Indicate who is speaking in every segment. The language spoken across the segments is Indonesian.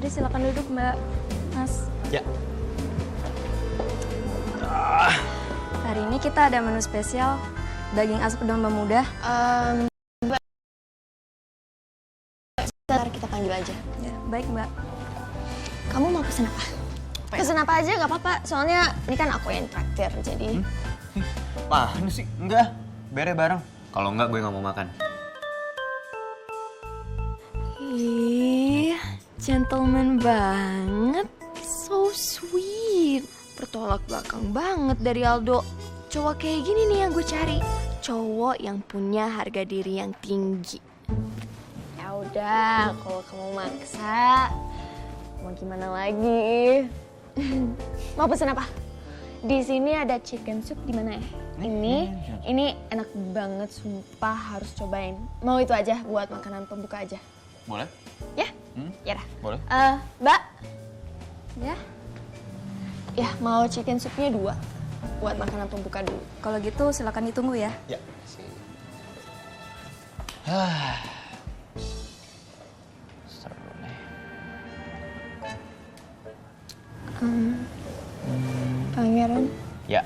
Speaker 1: Mari silakan duduk, Mbak. Mas.
Speaker 2: Ya.
Speaker 1: Hari ini kita ada menu spesial daging asap domba muda.
Speaker 3: Mbak, sebentar kita panggil aja.
Speaker 1: Ya, baik, Mbak.
Speaker 3: Kamu mau pesen apa? Pesen apa aja gak apa-apa, soalnya ini kan aku yang traktir, jadi...
Speaker 2: Mana sih? Enggak, bere bareng. Kalau enggak gue nggak mau makan.
Speaker 1: Ih, gentleman banget. So sweet. Bertolak belakang banget dari Aldo. Cowok kayak gini nih yang gue cari. Cowok yang punya harga diri yang tinggi.
Speaker 3: Ya udah, kalau kamu maksa, mau gimana lagi? Mau pesen apa? Di sini ada chicken soup di mana ya? Ini enak banget, sumpah harus cobain. Mau itu aja buat makanan pembuka aja.
Speaker 2: Boleh?
Speaker 3: Ya? Ya dah.
Speaker 2: Boleh.
Speaker 3: Mbak,
Speaker 1: Ya,
Speaker 3: ya mau chicken soupnya 2 buat makanan pembuka dulu.
Speaker 1: kalau gitu silakan ditunggu ya.
Speaker 2: Ya. Seru nih.
Speaker 3: Pangeran,
Speaker 2: Ya.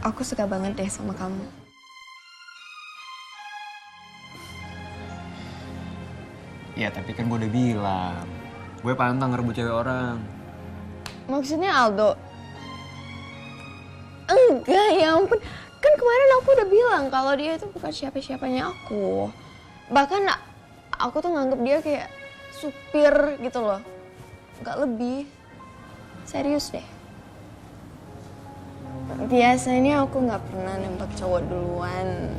Speaker 3: aku suka banget deh sama kamu.
Speaker 2: Ya tapi kan gue udah bilang, gue pantang ngerebut cewek orang.
Speaker 3: Maksudnya Aldo? Enggak, ya ampun. Kan kemarin aku udah bilang kalau dia itu bukan siapa-siapanya aku. Bahkan aku tuh nganggep dia kayak supir gitu loh. Nggak lebih. Serius deh. Biasanya aku nggak pernah nembak cowok duluan.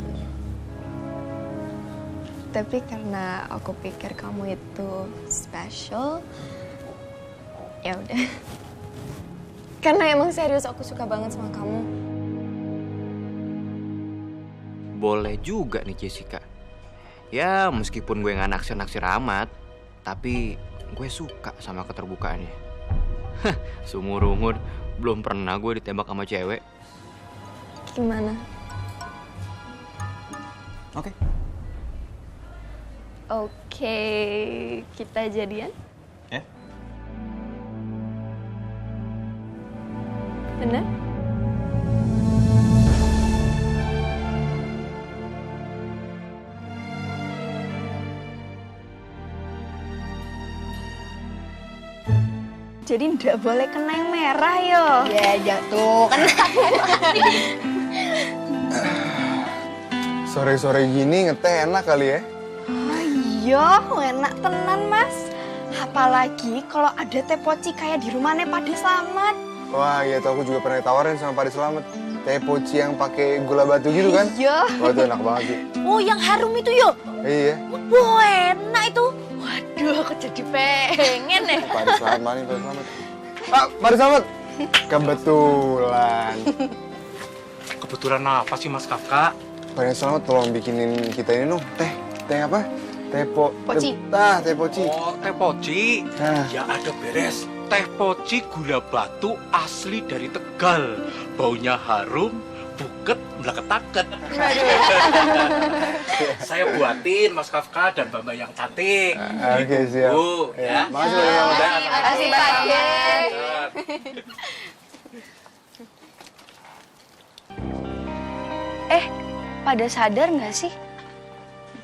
Speaker 3: Tapi karena aku pikir kamu itu special, ya udah. Karena emang serius aku suka banget sama kamu.
Speaker 4: Boleh juga nih Jessica. Ya meskipun gue nggak naksir-naksir amat, tapi gue suka sama keterbukaannya. Seumur-umur belum pernah gue ditembak sama cewek.
Speaker 3: Gimana?
Speaker 2: Oke.
Speaker 3: Oke, kita jadian?
Speaker 2: Ya.
Speaker 3: Bener?
Speaker 1: Jadi nggak boleh kena yang merah yo.
Speaker 3: Ya jatuh kan.
Speaker 5: Sore-sore gini ngeteh enak kali ya?
Speaker 1: Iya, enak tenan mas. Apalagi kalau ada teh poci kayak di rumahnya Pade Slamet.
Speaker 5: Wah iya tuh aku juga pernah ditawarin sama Pade Slamet. Teh poci yang pakai gula batu gitu kan?
Speaker 1: Iya.
Speaker 5: Wah itu enak banget sih.
Speaker 1: Oh yang harum itu yo.
Speaker 5: Iya.
Speaker 1: Wah enak itu. Waduh aku jadi pengen deh.
Speaker 5: Pade Slamet mana nih Pade Slamet? Pak Pade Slamet. Kebetulan.
Speaker 6: Kebetulan apa sih Mas Kakak?
Speaker 5: Pade Slamet tolong bikinin kita ini dong teh. Teh apa? Teh
Speaker 1: Poci.
Speaker 5: Teh poci.
Speaker 6: Oh, teh poci.
Speaker 5: Nah.
Speaker 6: Ya ada beres. Teh poci gula batu asli dari Tegal. Baunya harum, buket, meleket-taket. Saya buatin Mas Kafka dan Mbak yang cantik.
Speaker 5: Oke siap.
Speaker 6: Bu, ya.
Speaker 5: Makasih Pade Slamet.
Speaker 3: Makasih Pade.
Speaker 1: Pada sadar nggak sih?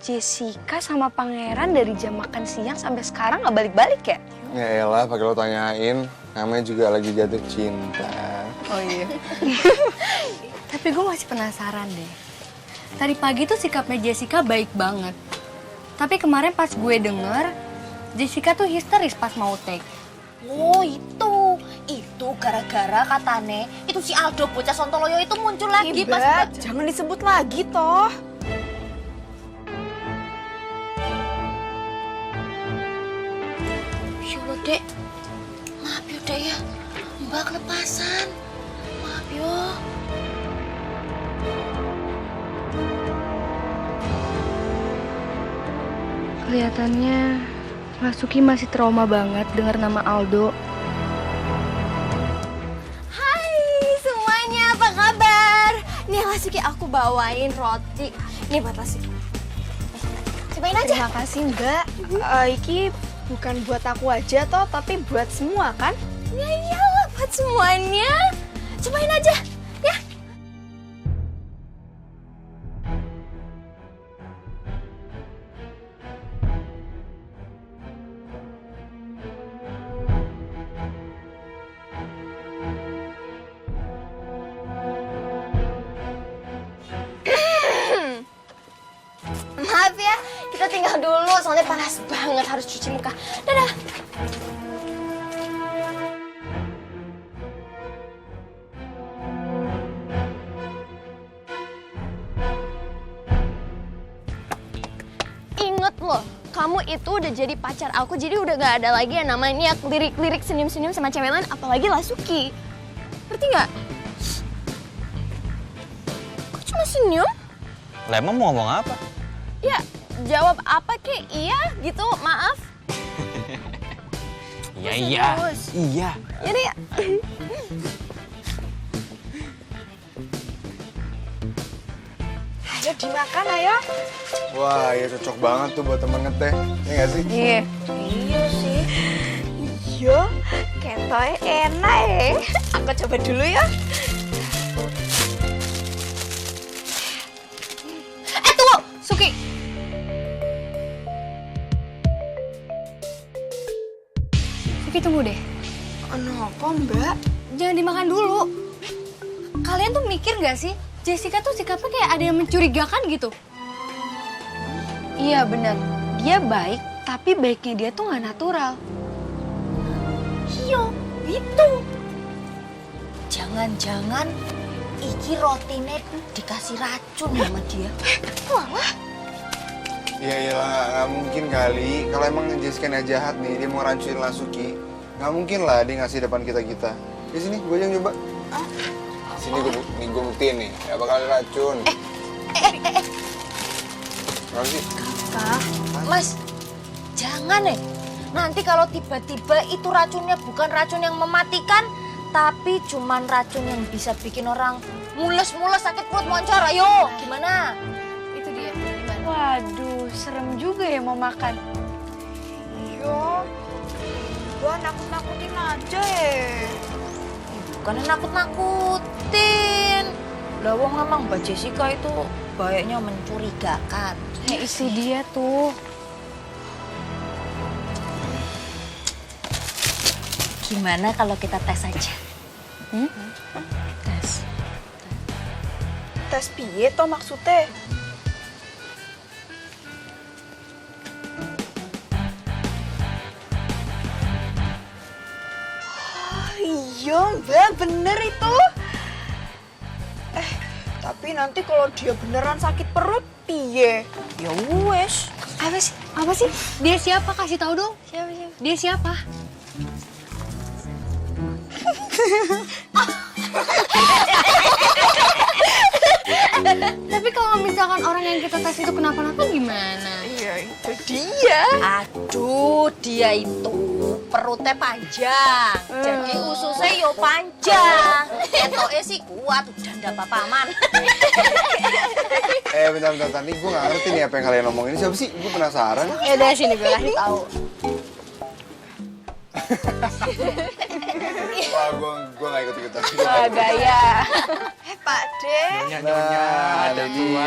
Speaker 1: Jessica sama Pangeran dari jam makan siang sampai sekarang nggak balik-balik ya?
Speaker 5: Ya elah pakai lo tanyain. Namanya juga lagi jatuh cinta.
Speaker 1: Oh iya.
Speaker 7: Tapi gue masih penasaran deh. Tadi pagi tuh sikapnya Jessica baik banget. Tapi kemarin pas gue denger, Jessica tuh histeris pas mau take.
Speaker 8: Oh itu gara-gara katane itu si Aldo bocah Sontoloyo itu muncul lagi pas
Speaker 1: Jangan disebut lagi toh.
Speaker 8: Ya Allah dek, maaf ya dek ya, mbak kelepasan, maaf yo.
Speaker 7: Kelihatannya Masuki masih trauma banget dengar nama Aldo.
Speaker 3: Hai semuanya, apa kabar? Nih Lasuki aku bawain roti. Nih buat Lasuki. Cobain aja.
Speaker 1: Terima kasih Mbak. Iki bukan buat aku aja toh, tapi buat semua kan?
Speaker 3: Ya iyalah buat semuanya. Cobain aja, ya. Maaf ya, kita tinggal dulu soalnya panas banget harus cuci muka. Dadah. Ingat loh, kamu itu udah jadi pacar aku, jadi udah gak ada lagi yang namanya lirik-lirik senyum-senyum sama cewek lain, apalagi Lasuki. Ngerti nggak? Kok cuma senyum?
Speaker 2: Lah emang mau ngomong apa?
Speaker 3: Ya, jawab apa kek? Iya gitu, maaf.
Speaker 2: Iya. Iya.
Speaker 3: Jadi ya.
Speaker 1: Ayo dimakan ayo.
Speaker 5: Wah, ya cocok banget tuh buat temen ngeteh. Iya nggak sih?
Speaker 1: Iya. Iya sih. Iya, ketoy enak ya. Aku coba dulu ya.
Speaker 3: Tunggu, Suki.
Speaker 7: Suki tunggu deh.
Speaker 1: Kenapa Mbak?
Speaker 7: Jangan dimakan dulu. Kalian tuh mikir gak sih? Jessica tuh sikapnya kayak ada yang mencurigakan gitu.
Speaker 1: Iya benar. Dia baik, tapi baiknya dia tuh nggak natural.
Speaker 8: Iya, itu. Jangan-jangan iki rotine dikasih racun sama dia.
Speaker 5: Iya iyalah, nggak mungkin kali. Kalau emang Jessica nya jahat nih, dia mau rancuin Lasuki. Nggak mungkin lah dia ngasih depan kita. Di sini, gue yang coba. Sini gue buktiin nih, nggak bakal ada racun. Kenapa sih?
Speaker 8: Kak, Mas, jangan Nanti kalau tiba-tiba itu racunnya bukan racun yang mematikan, tapi cuman racun yang bisa bikin orang mules-mules sakit perut moncor. Ayo, gimana?
Speaker 7: Itu dia. Gimana?
Speaker 1: Waduh, serem juga ya mau makan. Iya, gua nakut-nakutin aja ya.
Speaker 8: Bukan nakut-nakutin. Lah wong emang Mbak Jessica itu bayaknya mencurigakan.
Speaker 1: Ya itu dia tuh.
Speaker 8: Gimana kalau kita tes aja? Tes.
Speaker 1: Tes piye toh maksudnya? Iya Mbak, bener itu. Tapi nanti kalau dia beneran sakit perut, piye?
Speaker 8: Ya wes.
Speaker 7: Apa sih? Dia siapa? Kasih tahu dong.
Speaker 3: Siapa?
Speaker 7: Dia siapa? Tapi kalau misalkan orang yang kita tes itu kenapa-napa gimana?
Speaker 1: Iya, itu dia.
Speaker 8: Aduh, dia itu perutnya panjang. Jadi ususnya yo panjang. Ketoknya sih kuat, udah ndak apa-apa aman.
Speaker 5: Bentar. Nih gue nggak ngerti nih apa yang kalian ngomongin. Siapa sih? Gue penasaran.
Speaker 7: Ya udah sini gue kasih tahu.
Speaker 5: Wah, gue nggak ikut-ikutan.
Speaker 1: Wah, gaya. Pak De.
Speaker 6: Nyonya, ada dua.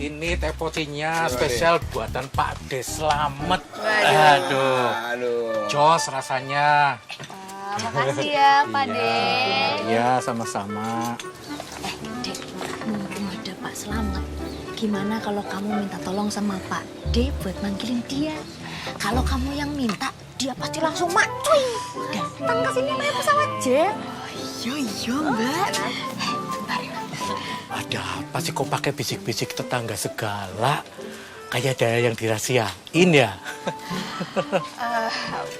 Speaker 6: Ini teh pocinya spesial buatan Pak De Slamet. Aduh. Jos rasanya.
Speaker 7: Makasih ya, Pak De.
Speaker 6: Iya, sama-sama.
Speaker 8: Dek, mumpung ada Pak Slamet. Gimana kalau kamu minta tolong sama Pak D buat manggilin dia? Kalau kamu yang minta, dia pasti langsung macuy. Datang ke sini naik pesawat jet.
Speaker 1: Iya, Mbak.
Speaker 6: Ada apa sih kok pakai bisik-bisik tetangga segala? Kayak ada yang dirahasiain ya?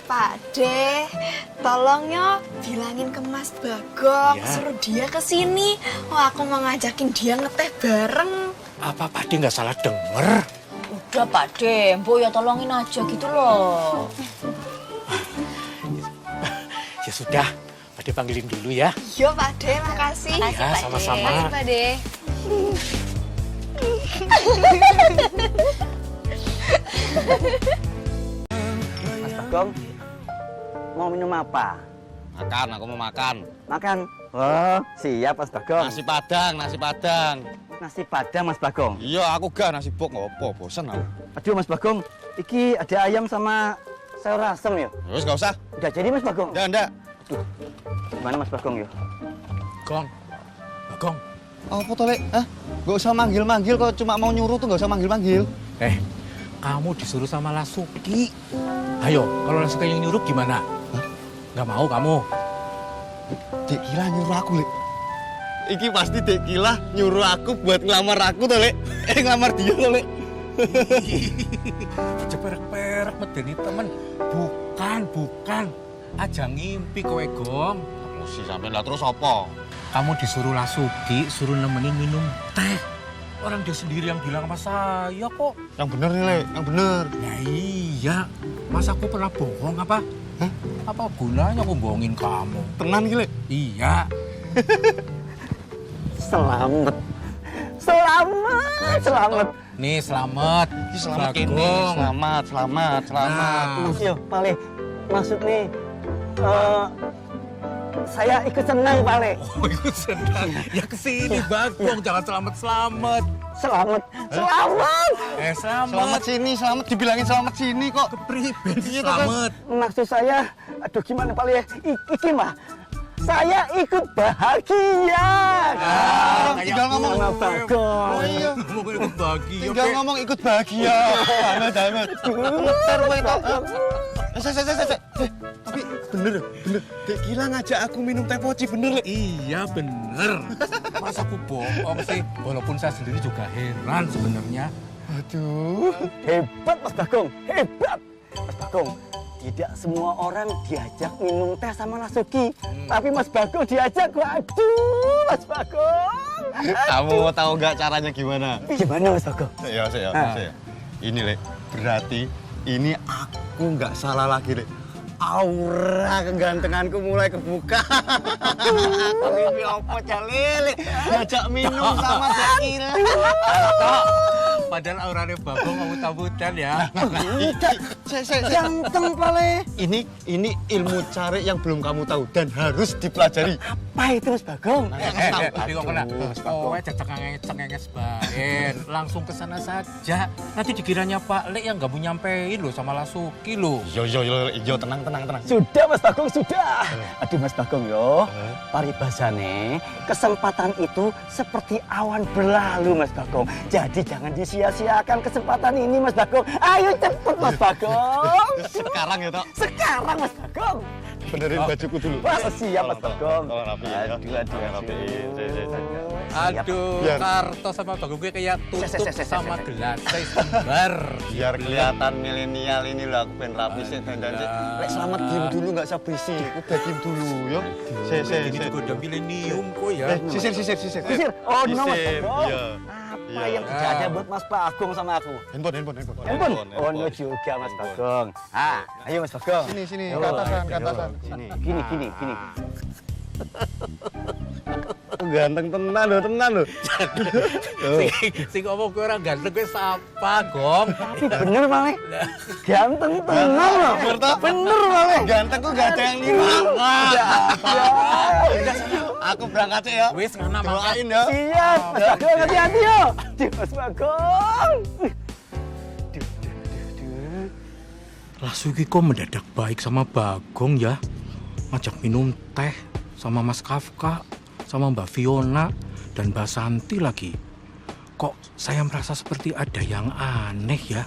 Speaker 1: Pak De, tolongnya bilangin ke Mas Bagong,
Speaker 6: Iya.
Speaker 1: suruh dia ke sini. Oh, aku mau ngajakin dia ngeteh bareng.
Speaker 6: Apa Pak De nggak salah denger?
Speaker 8: Udah Pak D, Mbok ya tolongin aja gitu loh.
Speaker 6: Ya sudah, Pak De panggilin dulu ya.
Speaker 1: Iya, Pak De, makasih.
Speaker 6: Ya, sama-sama.
Speaker 7: Makasih, Pak De.
Speaker 9: Mas Bagong, mau minum apa?
Speaker 10: Makan, aku mau makan.
Speaker 9: Makan? Oh, siap Mas Bagong.
Speaker 10: Nasi padang, nasi padang.
Speaker 9: Nasi padang Mas Bagong.
Speaker 10: Iya, aku gak nasi bok ngopo, bosen aku.
Speaker 9: Aduh Mas Bagong, iki ada ayam sama sayur asem ya?
Speaker 10: Terus gak usah.
Speaker 9: Udah jadi Mas Bagong?
Speaker 10: Ndak.
Speaker 9: Aduh, gimana Mas Bagong ya?
Speaker 10: Bagong. Apa toh, Lek? Hah? Gak usah manggil-manggil, kok cuma mau nyuruh tuh gak usah manggil-manggil.
Speaker 6: Kamu disuruh sama Lasuki. Ayo, kalau Lasuki yang nyuruh gimana? Nggak mau kamu?
Speaker 10: Dek Kila nyuruh aku, Lek. Iki pasti Dek Kila nyuruh aku buat ngelamar aku toh, Lek. Ngelamar dia toh, Lek.
Speaker 6: Aja perek-perek medeni temen. Bukan. Aja ngimpi kowe, Gong.
Speaker 10: Mesti sampe lah terus apa?
Speaker 6: Kamu disuruh Lasuki, suruh nemenin minum teh. Orang dia sendiri yang bilang sama saya kok.
Speaker 10: Yang bener nih, Lek, yang bener.
Speaker 6: Ya iya, masa aku pernah bohong apa?
Speaker 10: Hah?
Speaker 6: Apa gunanya aku bohongin kamu?
Speaker 10: Tenan iki, Lek.
Speaker 6: Iya.
Speaker 9: Selamat.
Speaker 6: Nih, selamat.
Speaker 10: Selamat kene.
Speaker 6: Bagong.
Speaker 10: Selamat.
Speaker 6: Nah.
Speaker 9: Iya, Pale. Maksud nih, saya ikut senang, Pale.
Speaker 6: Oh, ikut senang. Ya kesini, Bagong. Jangan selamat-selamat.
Speaker 9: Selamat.
Speaker 10: Selamat sini, selamat dibilangin selamat sini kok.
Speaker 6: Kepriben,
Speaker 10: Iya, toh,
Speaker 6: selamat.
Speaker 9: Maksud saya, aduh gimana Pale? Iki mah, saya ikut bahagia.
Speaker 10: Tinggal ngomong.
Speaker 9: Sama Bagong.
Speaker 10: Oh iya.
Speaker 6: Ngomong ikut bahagia.
Speaker 10: Tinggal
Speaker 6: Pe.
Speaker 10: ngomong ikut bahagia. Amat. Gemeter kowe kok. Tapi bener. Dek Kila ngajak aku minum teh poci, bener, Lek.
Speaker 6: Iya, bener. Masa aku bohong sih? Walaupun saya sendiri juga heran sebenarnya.
Speaker 10: Aduh.
Speaker 9: Hebat Mas Bagong, hebat. Mas Bagong, tidak semua orang diajak minum teh sama Lasuki. Tapi Mas Bagong diajak, waduh Mas Bagong.
Speaker 10: Kamu tahu nggak caranya gimana?
Speaker 9: Gimana Mas Bagong?
Speaker 10: Ya. Ini, Lek, berarti ini aku nggak salah lagi, Lek. Aura kegantenganku mulai kebuka. Ini apa Jalil? Ngajak minum sama Dek Kila.
Speaker 6: Padahal auranya Bagong ngabut-ngabutan ya.
Speaker 9: Ganteng Pale.
Speaker 10: Ini ilmu cari yang belum kamu tahu dan harus dipelajari.
Speaker 9: Apa itu Mas Bagong?
Speaker 6: Tapi kok kena? Oh, cengenges bain. Langsung ke sana saja. Nanti dikiranya Pak Lek yang nggak mau nyampein loh sama Lasuki loh.
Speaker 10: Yo, tenang.
Speaker 9: Sudah Mas Bagong, sudah. Aduh Mas Bagong yo, paribasane kesempatan itu seperti awan berlalu Mas Bagong. Jadi jangan disia-siakan kesempatan ini Mas Bagong. Ayo cepet Mas Bagong.
Speaker 10: Sekarang ya, Tok.
Speaker 9: Sekarang Mas Bagong.
Speaker 10: Benerin bajuku dulu.
Speaker 9: Wah, siap Mas Bagong.
Speaker 10: Tolong rapiin ya.
Speaker 9: Aduh.
Speaker 10: Rapiin.
Speaker 6: Aduh,
Speaker 10: Biar-
Speaker 6: Karto sama Bagong gue kayak tutup sama gelas sembar.
Speaker 10: Biar kelihatan milenial ini loh, aku pengen rapi sih dan Lek selamat diem dulu nggak usah berisik. Udah diem dulu yo.
Speaker 6: Ini juga udah milenium kok ya.
Speaker 10: Sisir.
Speaker 9: Sisir. Oh, no Mas
Speaker 10: Sisir,
Speaker 9: Bagong.
Speaker 10: iya.
Speaker 9: Apa yang tidak ada buat Mas Bagong sama aku?
Speaker 10: Handphone.
Speaker 9: Handphone? Oh, no juga Mas Bagong. Ah, ayo Mas Bagong.
Speaker 10: Sini,
Speaker 9: Yo,
Speaker 10: ke atasan.
Speaker 9: Sini. Gini.
Speaker 10: Ganteng tenan loh.
Speaker 6: Sing ngomong gue orang ganteng gue siapa, Gong?
Speaker 9: Tapi bener Male. Ganteng tenang loh. Bener Male.
Speaker 10: Ganteng kok gak ada yang lima. Aku berangkat sih ya.
Speaker 6: Wis ngana mangkat.
Speaker 10: Doain ya.
Speaker 9: Siap. Mas Bagong hati-hati yo. Aduh Mas Bagong.
Speaker 6: Lasuki kok mendadak baik sama Bagong ya? Ngajak minum teh sama Mas Kafka, sama Mbak Fiona, dan Mbak Santi lagi. Kok saya merasa seperti ada yang aneh ya?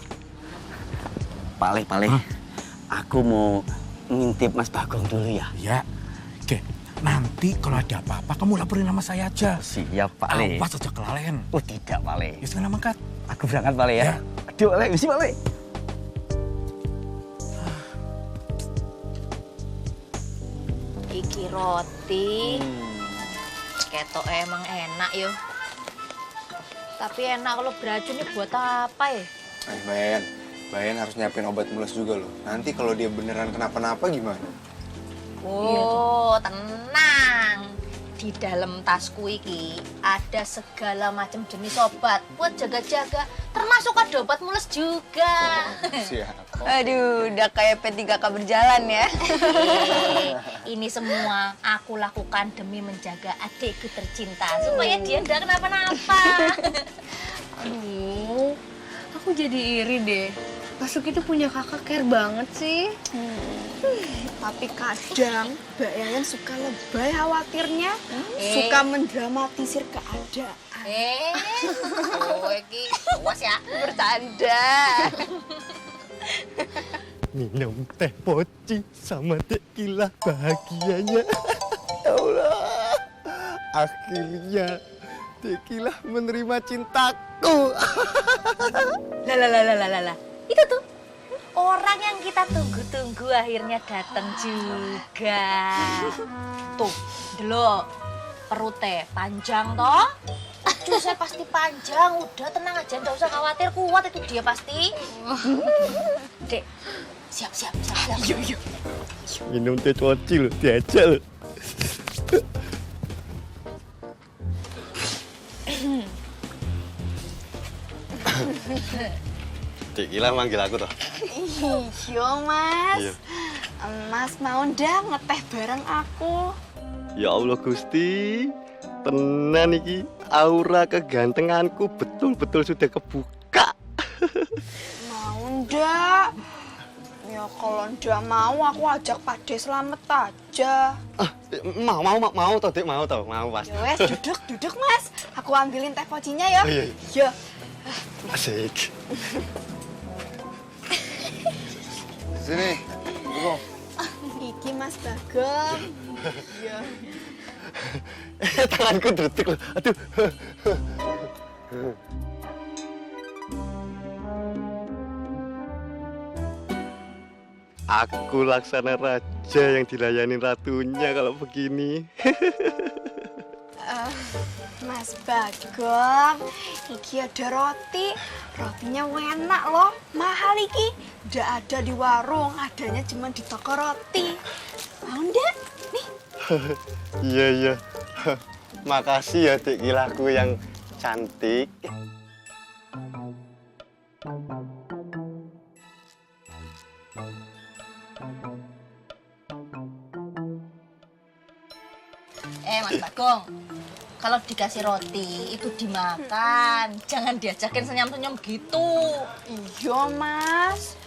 Speaker 9: Pale.
Speaker 6: Hah?
Speaker 9: Aku mau ngintip Mas Bagong dulu ya.
Speaker 6: Ya, oke. Nanti kalau ada apa-apa kamu laporin sama saya aja.
Speaker 9: Siap Pale.
Speaker 6: Awas aja kelalen.
Speaker 9: Oh tidak Pale.
Speaker 6: Wis ngana mangkat.
Speaker 9: Aku berangkat Pale ya.
Speaker 6: Ya.
Speaker 9: Aduh Pale, misi Pale.
Speaker 8: Iki roti. Ketok emang enak yo. Tapi enak kalau beracun ini buat apa ya?
Speaker 5: Bayan harus nyiapin obat mules juga loh. Nanti kalau dia beneran kenapa-napa gimana?
Speaker 8: Oh, tenang. Di dalam tasku iki ada segala macam jenis obat buat jaga-jaga, termasuk ada obat mules juga.
Speaker 5: Siap.
Speaker 7: Aduh, udah kayak P3K berjalan ya.
Speaker 8: Ini semua aku lakukan demi menjaga adikku tercinta supaya dia nggak kenapa-napa.
Speaker 7: Aduh, aku jadi iri deh. Masuk itu punya kakak care banget sih.
Speaker 11: Tapi kadang Mbak Yayan suka lebay khawatirnya, suka mendramatisir keadaan.
Speaker 8: Kowe iki awas ya.
Speaker 7: Bercanda.
Speaker 10: Minum teh poci sama tequila bahagianya. Ya Allah, akhirnya tequila menerima cintaku.
Speaker 8: Lah. Itu tuh orang yang kita tunggu-tunggu akhirnya datang juga. Tuh, delok. Perutnya panjang toh? Aduh, saya pasti panjang. Udah tenang aja, nggak usah khawatir. Kuat itu dia pasti. Dek, siap. Yuk.
Speaker 10: Minum teh poci loh, diajak loh. Tequila manggil aku toh.
Speaker 11: Iya mas,
Speaker 10: Iya.
Speaker 11: Mas mau ndak ngeteh bareng aku?
Speaker 10: Ya Allah Gusti, tenan iki aura kegantenganku betul-betul sudah kebuka.
Speaker 11: Mau ndak? Ya kalau ndak mau aku ajak Pak De Slamet aja.
Speaker 10: Mau toh, Dek, mau Mas.
Speaker 11: Ya wes, duduk mas. Aku ambilin teh pocinya ya.
Speaker 10: Oh, iya.
Speaker 11: Ya.
Speaker 10: Asik.
Speaker 5: Sini. Duduk.
Speaker 11: Iki Mas Bagong. Iya.
Speaker 10: Tanganku deretik loh. Aduh. Aku laksana raja yang dilayani ratunya kalau begini.
Speaker 11: Mas Bagong, iki ada roti. Rotinya enak loh, mahal iki. Ndak ada di warung, adanya cuma di toko roti. Mau ndak? Nih.
Speaker 10: Iya. Makasih ya Dik Gilaku yang cantik.
Speaker 8: Mas Bagong, kalau dikasih roti itu dimakan, jangan diajakin senyum-senyum gitu.
Speaker 11: Iya Mas.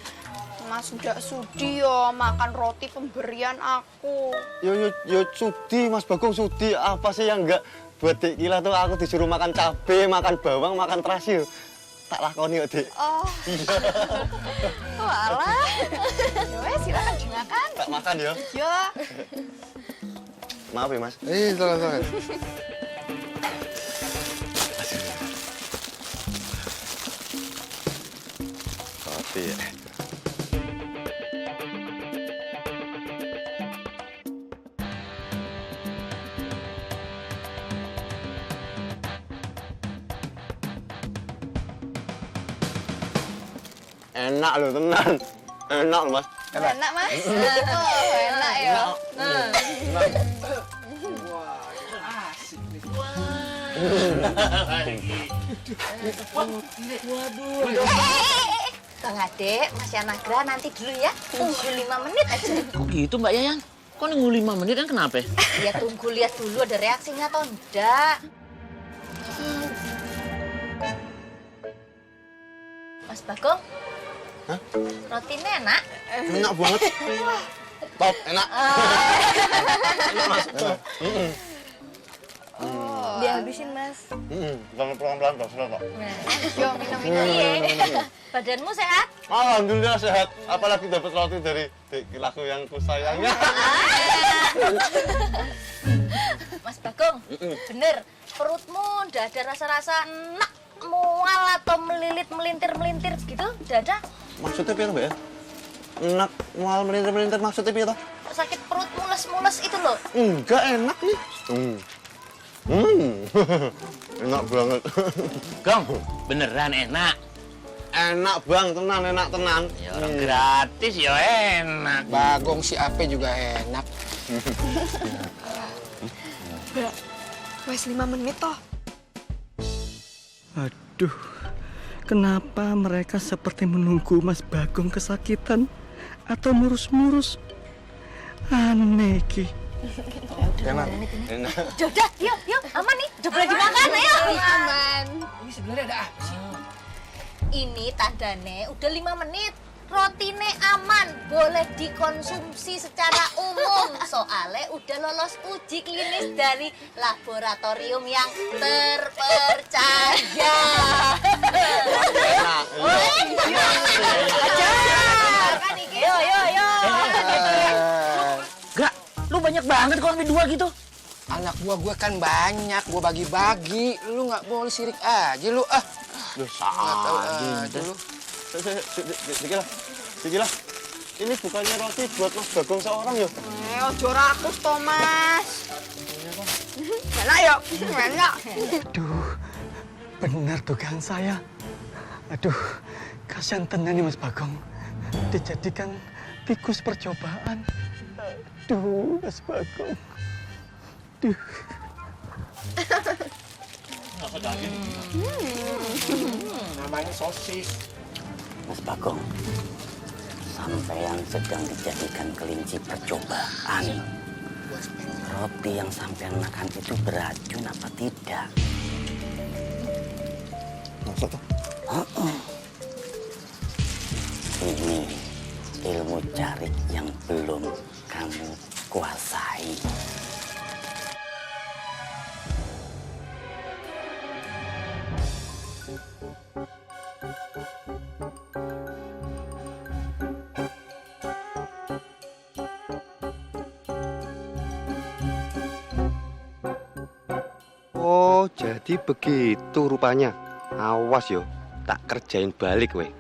Speaker 11: Mas ndak sudi yo makan roti pemberian aku.
Speaker 10: Yo sudi Mas Bagong, sudi. Apa sih yang enggak buat Dik Gila tuh aku disuruh makan cabe, makan bawang, makan terasi. Tak lakoni kok, Dik.
Speaker 11: Oh. Walah. Ya wes silakan dimakan.
Speaker 10: Tak makan ya.
Speaker 11: Iya.
Speaker 10: Maaf ya, Mas.
Speaker 5: Silakan.
Speaker 10: Roti ya. Enak loh, tenan. Enak loh, Mas.
Speaker 11: Enak Mas. Oh, enak ya.
Speaker 8: Kang Adek, Mas Yanagra nanti dulu ya. Tunggu 5 menit aja.
Speaker 12: Kok gitu Mbak Yayan? Kok nunggu 5 menit kan kenapa?
Speaker 8: Ya tunggu lihat dulu ada reaksinya atau enggak. Mas Bagong?
Speaker 10: Hah?
Speaker 8: Rotinya enak?
Speaker 10: Enak banget. Top, enak. Enak, Mas.
Speaker 7: Dihabisin Mas.
Speaker 10: Pelan-pelan, kok.
Speaker 11: Yo minum-minum.
Speaker 8: Iya. Badanmu sehat?
Speaker 10: Alhamdulillah sehat. Apalagi dapat roti dari Dik Gilaku yang kusayangnya.
Speaker 8: Mas Bagong, bener. Perutmu udah ada rasa-rasa enak, mual atau melilit-melintir gitu? Udah ada?
Speaker 10: Maksudnya apa ya? Enak, mual melintir-melintir maksudnya apa?
Speaker 8: Sakit perut mules-mules itu loh.
Speaker 10: Enggak, enak nih. Enak banget.
Speaker 12: Gong, beneran enak.
Speaker 10: Enak bang, enak tenan.
Speaker 12: Ya orang gratis ya enak.
Speaker 13: Bagong si Ape juga enak.
Speaker 11: Mbak, wes 5 menit toh.
Speaker 9: Aduh, kenapa mereka seperti menunggu Mas Bagong kesakitan atau murus-murus? Aneh ki.
Speaker 5: Enak.
Speaker 8: Udah, yuk, aman nih. Udah boleh dimakan, ayo.
Speaker 11: Aman.
Speaker 13: Ini sebenarnya ada apa sih?
Speaker 8: Ini tandane udah 5 menit. Rotine aman, boleh dikonsumsi secara umum. Soalnya udah lolos uji klinis dari laboratorium yang terpercaya. Yo.
Speaker 12: Gak, lu banyak banget kalau ambil 2 gitu.
Speaker 13: Anak gue kan banyak, gue bagi-bagi. Lu nggak boleh sirik aja lu.
Speaker 10: Lu
Speaker 13: Nggak tahu aja lu.
Speaker 10: Sikilah. Ini bukannya roti buat Mas Bagong seorang ya?
Speaker 11: Ojo rakus Thomas. Enak yuk, enak.
Speaker 9: Aduh, benar dugaan saya. Aduh, kasihan tenan nih Mas Bagong. Dijadikan tikus percobaan. Aduh, Mas Bagong. Aduh.
Speaker 13: Namanya sosis.
Speaker 9: Mas Bagong, sampean sedang dijadikan kelinci percobaan. Roti yang sampean makan itu beracun apa tidak?
Speaker 10: Maksudnya?
Speaker 9: Ini ilmu cari yang belum kamu kuasai.
Speaker 10: Oh, jadi begitu rupanya. Awas yo, tak kerjain balik weh.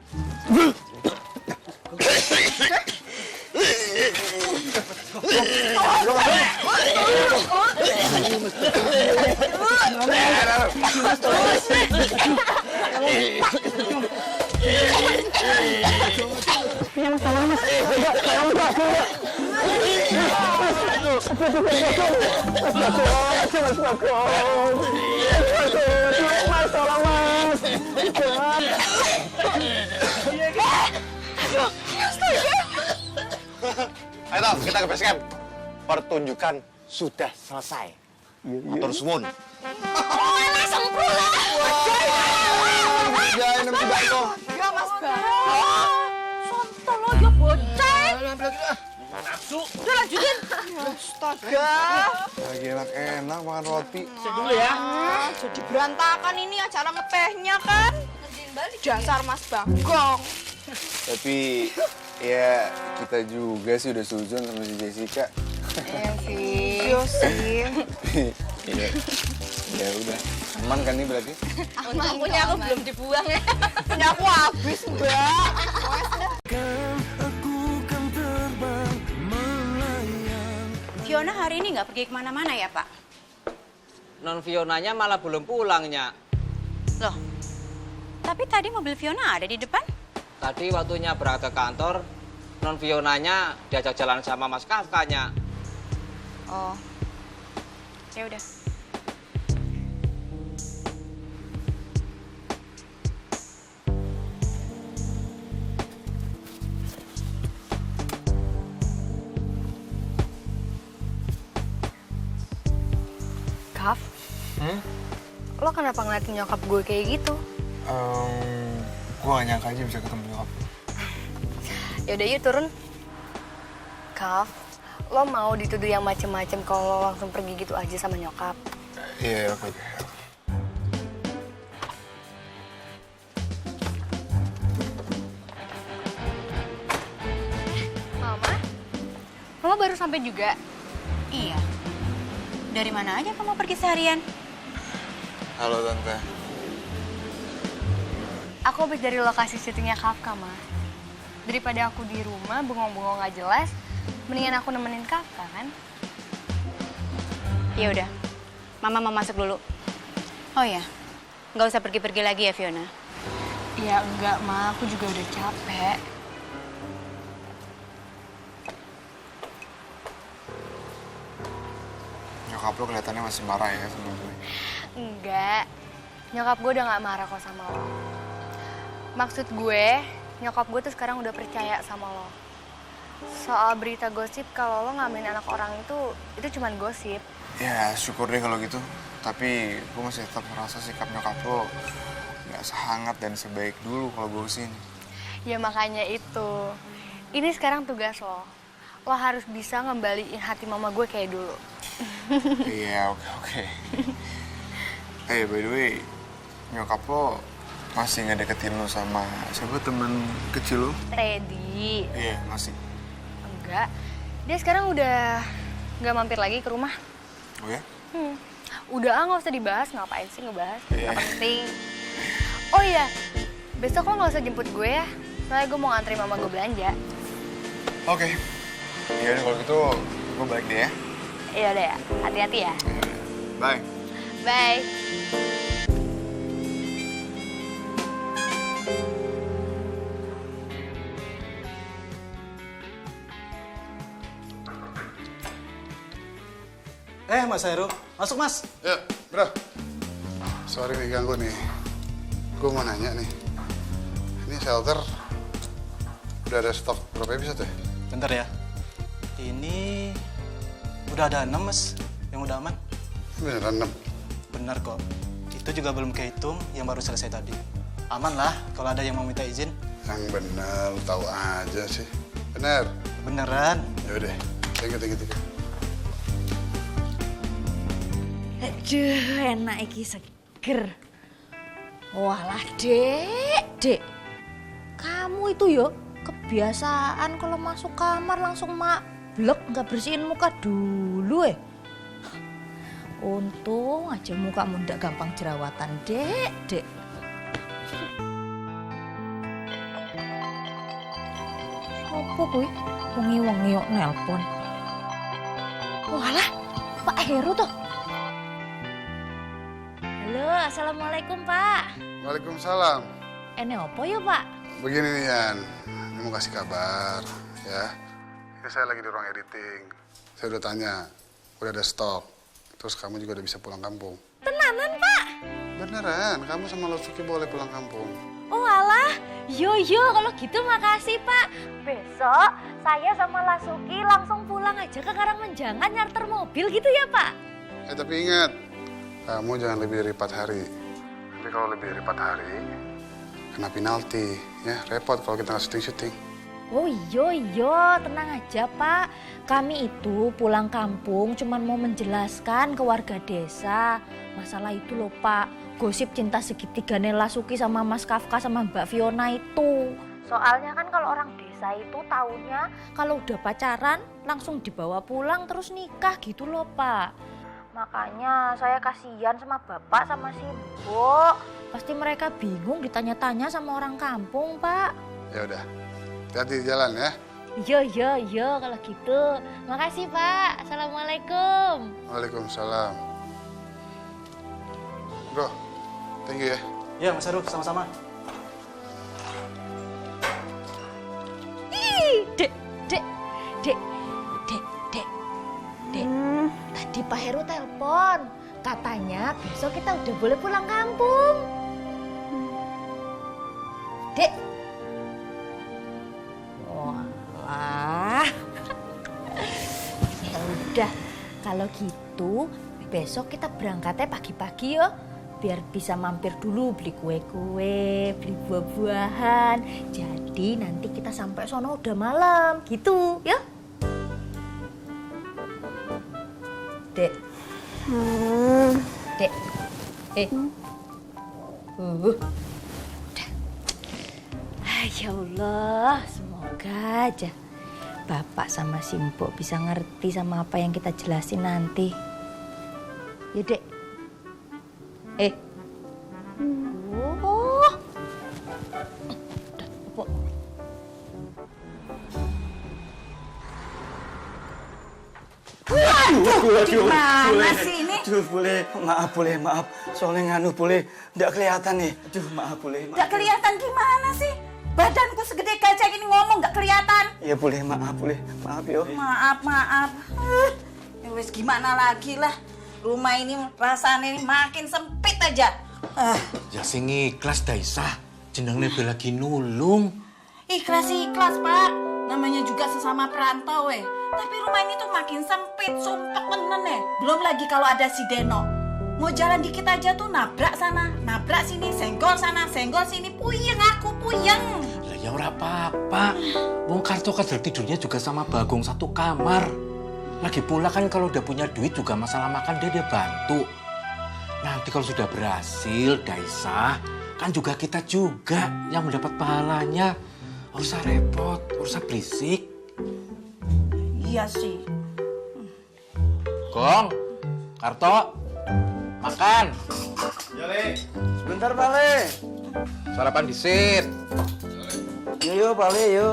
Speaker 10: Ayo kita ke base camp. Pertunjukan sudah selesai. Atur suwun.
Speaker 5: Jangan nanti Bako.
Speaker 11: Ya Mas Bagong.
Speaker 8: Sontol lo ya bocah.
Speaker 13: Nafsu.
Speaker 8: Udah lanjutin.
Speaker 11: Astaga.
Speaker 5: Lagi enak-enak makan roti.
Speaker 12: Saya dulu ya.
Speaker 11: Jadi berantakan ini acara ngetehnya kan. Dasar Mas Bagong.
Speaker 5: Tapi ya kita juga sih udah suzon sama si Jessica.
Speaker 11: Iya sih.
Speaker 5: Ya udah. Aman kan nih berarti?
Speaker 8: Untung punya aku belum dibuang ya.
Speaker 11: Punya aku habis, Mbak.
Speaker 14: Fiona hari ini nggak pergi kemana-mana ya, Pak?
Speaker 15: Non Fionanya malah belum pulangnya.
Speaker 14: Loh, tapi tadi mobil Fiona ada di depan.
Speaker 15: Tadi waktunya berangkat ke kantor, Non Fionanya diajak jalan sama Mas Kafkanya.
Speaker 14: Oh, ya udah.
Speaker 7: Kaf, lo kenapa ngeliatin nyokap gue kayak gitu?
Speaker 5: Gue gak nyangka aja bisa ketemu nyokap.
Speaker 7: Yaudah yuk turun. Kaf, lo mau dituduh yang macem-macem kalau lo langsung pergi gitu aja sama nyokap?
Speaker 5: Iya, oke.
Speaker 7: Mama baru sampai juga?
Speaker 14: Iya. Dari mana aja kamu pergi seharian?
Speaker 5: Halo Tante.
Speaker 7: Aku habis dari lokasi syutingnya Kafka, Ma. Daripada aku di rumah bengong-bengong gak jelas, mendingan aku nemenin Kafka, kan?
Speaker 14: Ya udah, Mama mau masuk dulu. Oh ya, nggak usah pergi-pergi lagi ya, Fiona.
Speaker 7: Ya enggak, Ma. Aku juga udah capek.
Speaker 5: Nyokap nyokap lo kelihatannya masih marah ya sama gue.
Speaker 7: Enggak, nyokap gue udah gak marah kok sama lo. Maksud gue, nyokap gue tuh sekarang udah percaya sama lo. Soal berita gosip kalau lo ngamain anak orang itu cuman gosip.
Speaker 5: Ya syukur deh kalau gitu. Tapi gue masih tetap merasa sikap nyokap lo gak sehangat dan sebaik dulu kalau gue kesini.
Speaker 7: Ya makanya itu. Ini sekarang tugas lo. Lo harus bisa ngembaliin hati mama gue kayak dulu.
Speaker 5: Iya, oke. By the way, nyokap lo masih ngedeketin lo sama siapa teman kecil lo?
Speaker 7: Teddy.
Speaker 5: Iya, masih.
Speaker 7: Enggak. Dia sekarang udah nggak mampir lagi ke rumah.
Speaker 5: Oh ya?
Speaker 7: Udah nggak usah dibahas. Ngapain sih ngebahas?
Speaker 5: Iya.
Speaker 7: Nggak penting. Oh iya, besok lo nggak usah jemput gue ya. Soalnya gue mau nganterin mama gue belanja.
Speaker 5: Oke. Ya udah kalau gitu gue balik deh ya.
Speaker 7: Iya udah ya. Hati-hati ya.
Speaker 5: Bye.
Speaker 7: Bye.
Speaker 16: Mas Heru, masuk Mas.
Speaker 17: Ya, bro. Sorry nih ganggu nih. Gue mau nanya nih. Ini shelter udah ada stok berapa episode ya?
Speaker 16: Bentar ya. Ini udah ada 6 Mas yang udah aman.
Speaker 17: Beneran 6?
Speaker 16: Bener kok. Itu juga belum kehitung yang baru selesai tadi. Aman lah kalau ada yang mau minta izin.
Speaker 17: Yang bener, lu tahu aja sih. Bener?
Speaker 16: Beneran.
Speaker 17: Ya udah. Thank you.
Speaker 8: Aduh, enak iki seger. Walah, Dek. Kamu itu yo kebiasaan kalau masuk kamar langsung mablek, nggak bersihin muka dulu Untung aja mukamu ndak gampang jerawatan, Dek. Apa kuwi? Wengi-wengi kok nelpon. Walah, Pak Heru toh. Halo, assalamualaikum Pak.
Speaker 17: Waalaikumsalam.
Speaker 8: Ini apa ya Pak?
Speaker 17: Begini nih Yan, ini mau kasih kabar ya. Ini saya lagi di ruang editing. Saya udah tanya, udah ada stok. Terus kamu juga udah bisa pulang kampung.
Speaker 8: Tenanan Pak?
Speaker 17: Beneran, kamu sama Losuki boleh pulang kampung.
Speaker 8: Oh alah, yo kalau gitu makasih Pak. Besok saya sama Lasuki langsung pulang aja ke Karangmenjangan nyarter mobil gitu ya Pak?
Speaker 17: Tapi ingat, kamu jangan lebih dari 4 hari. Tapi kalau lebih dari 4 hari, kena penalti. Ya, repot kalau kita nggak syuting.
Speaker 8: Oh iya, tenang aja Pak. Kami itu pulang kampung cuman mau menjelaskan ke warga desa. Masalah itu loh Pak, gosip cinta segitiga Lasuki sama Mas Kafka sama Mbak Fiona itu. Soalnya kan kalau orang desa itu taunya kalau udah pacaran langsung dibawa pulang terus nikah gitu loh Pak. Makanya saya kasihan sama bapak sama si Mbok. Pasti mereka bingung ditanya-tanya sama orang kampung Pak.
Speaker 17: Ya udah, hati-hati di jalan ya.
Speaker 8: Iya, kalau gitu. Makasih Pak. Assalamualaikum.
Speaker 17: Waalaikumsalam. Bro, thank you ya.
Speaker 16: Iya Mas Heru, sama-sama.
Speaker 8: Dek. Tadi Pak Heru telepon. Katanya besok kita udah boleh pulang kampung. Dek. Wah. Ya udah, kalau gitu besok kita berangkatnya pagi-pagi yo. Biar bisa mampir dulu beli kue-kue, beli buah-buahan. Jadi nanti kita sampai sono udah malam gitu ya. Dek. Dek. Udah. Ya Allah, semoga aja Bapak sama si Mbok bisa ngerti sama apa yang kita jelasin nanti. Ya, Dek. Oh.
Speaker 9: Gimana sih ini? Aduh, maaf. Soalnya boleh. Nggak kelihatan nih. Aduh, maaf.
Speaker 18: Nggak kelihatan gimana sih? Badanku segede gajah ini ngomong nggak kelihatan.
Speaker 9: Ya boleh, maaf yo.
Speaker 18: Maaf. Ya wes gimana lagi lah. rumah ini rasanya makin sempit aja.
Speaker 6: Ya sing ikhlas Daisa, jenenge lagi nulung.
Speaker 18: Ikhlas Pak. Namanya juga sesama perantau Tapi rumah ini tuh makin sempit, sumpek tenan Belum lagi kalau ada si Deno. Mau jalan dikit aja tuh nabrak sana, nabrak sini, senggol sana, senggol sini. Puyeng aku, puyeng.
Speaker 6: Lah ya ora apa-apa. Wong Karto kadang tidurnya juga sama Bagong satu kamar. Lagi pula kan kalau udah punya duit juga masalah makan dia bantu. Nanti kalau sudah berhasil, Daisa, kan juga kita juga yang mendapat pahalanya. Usah repot, usah berisik.
Speaker 18: Iya sih.
Speaker 6: Gong, Karto, makan.
Speaker 10: Ya, Le. Sebentar, Pak Le.
Speaker 4: Sarapan disit.
Speaker 9: Yo, Pak Le, yo.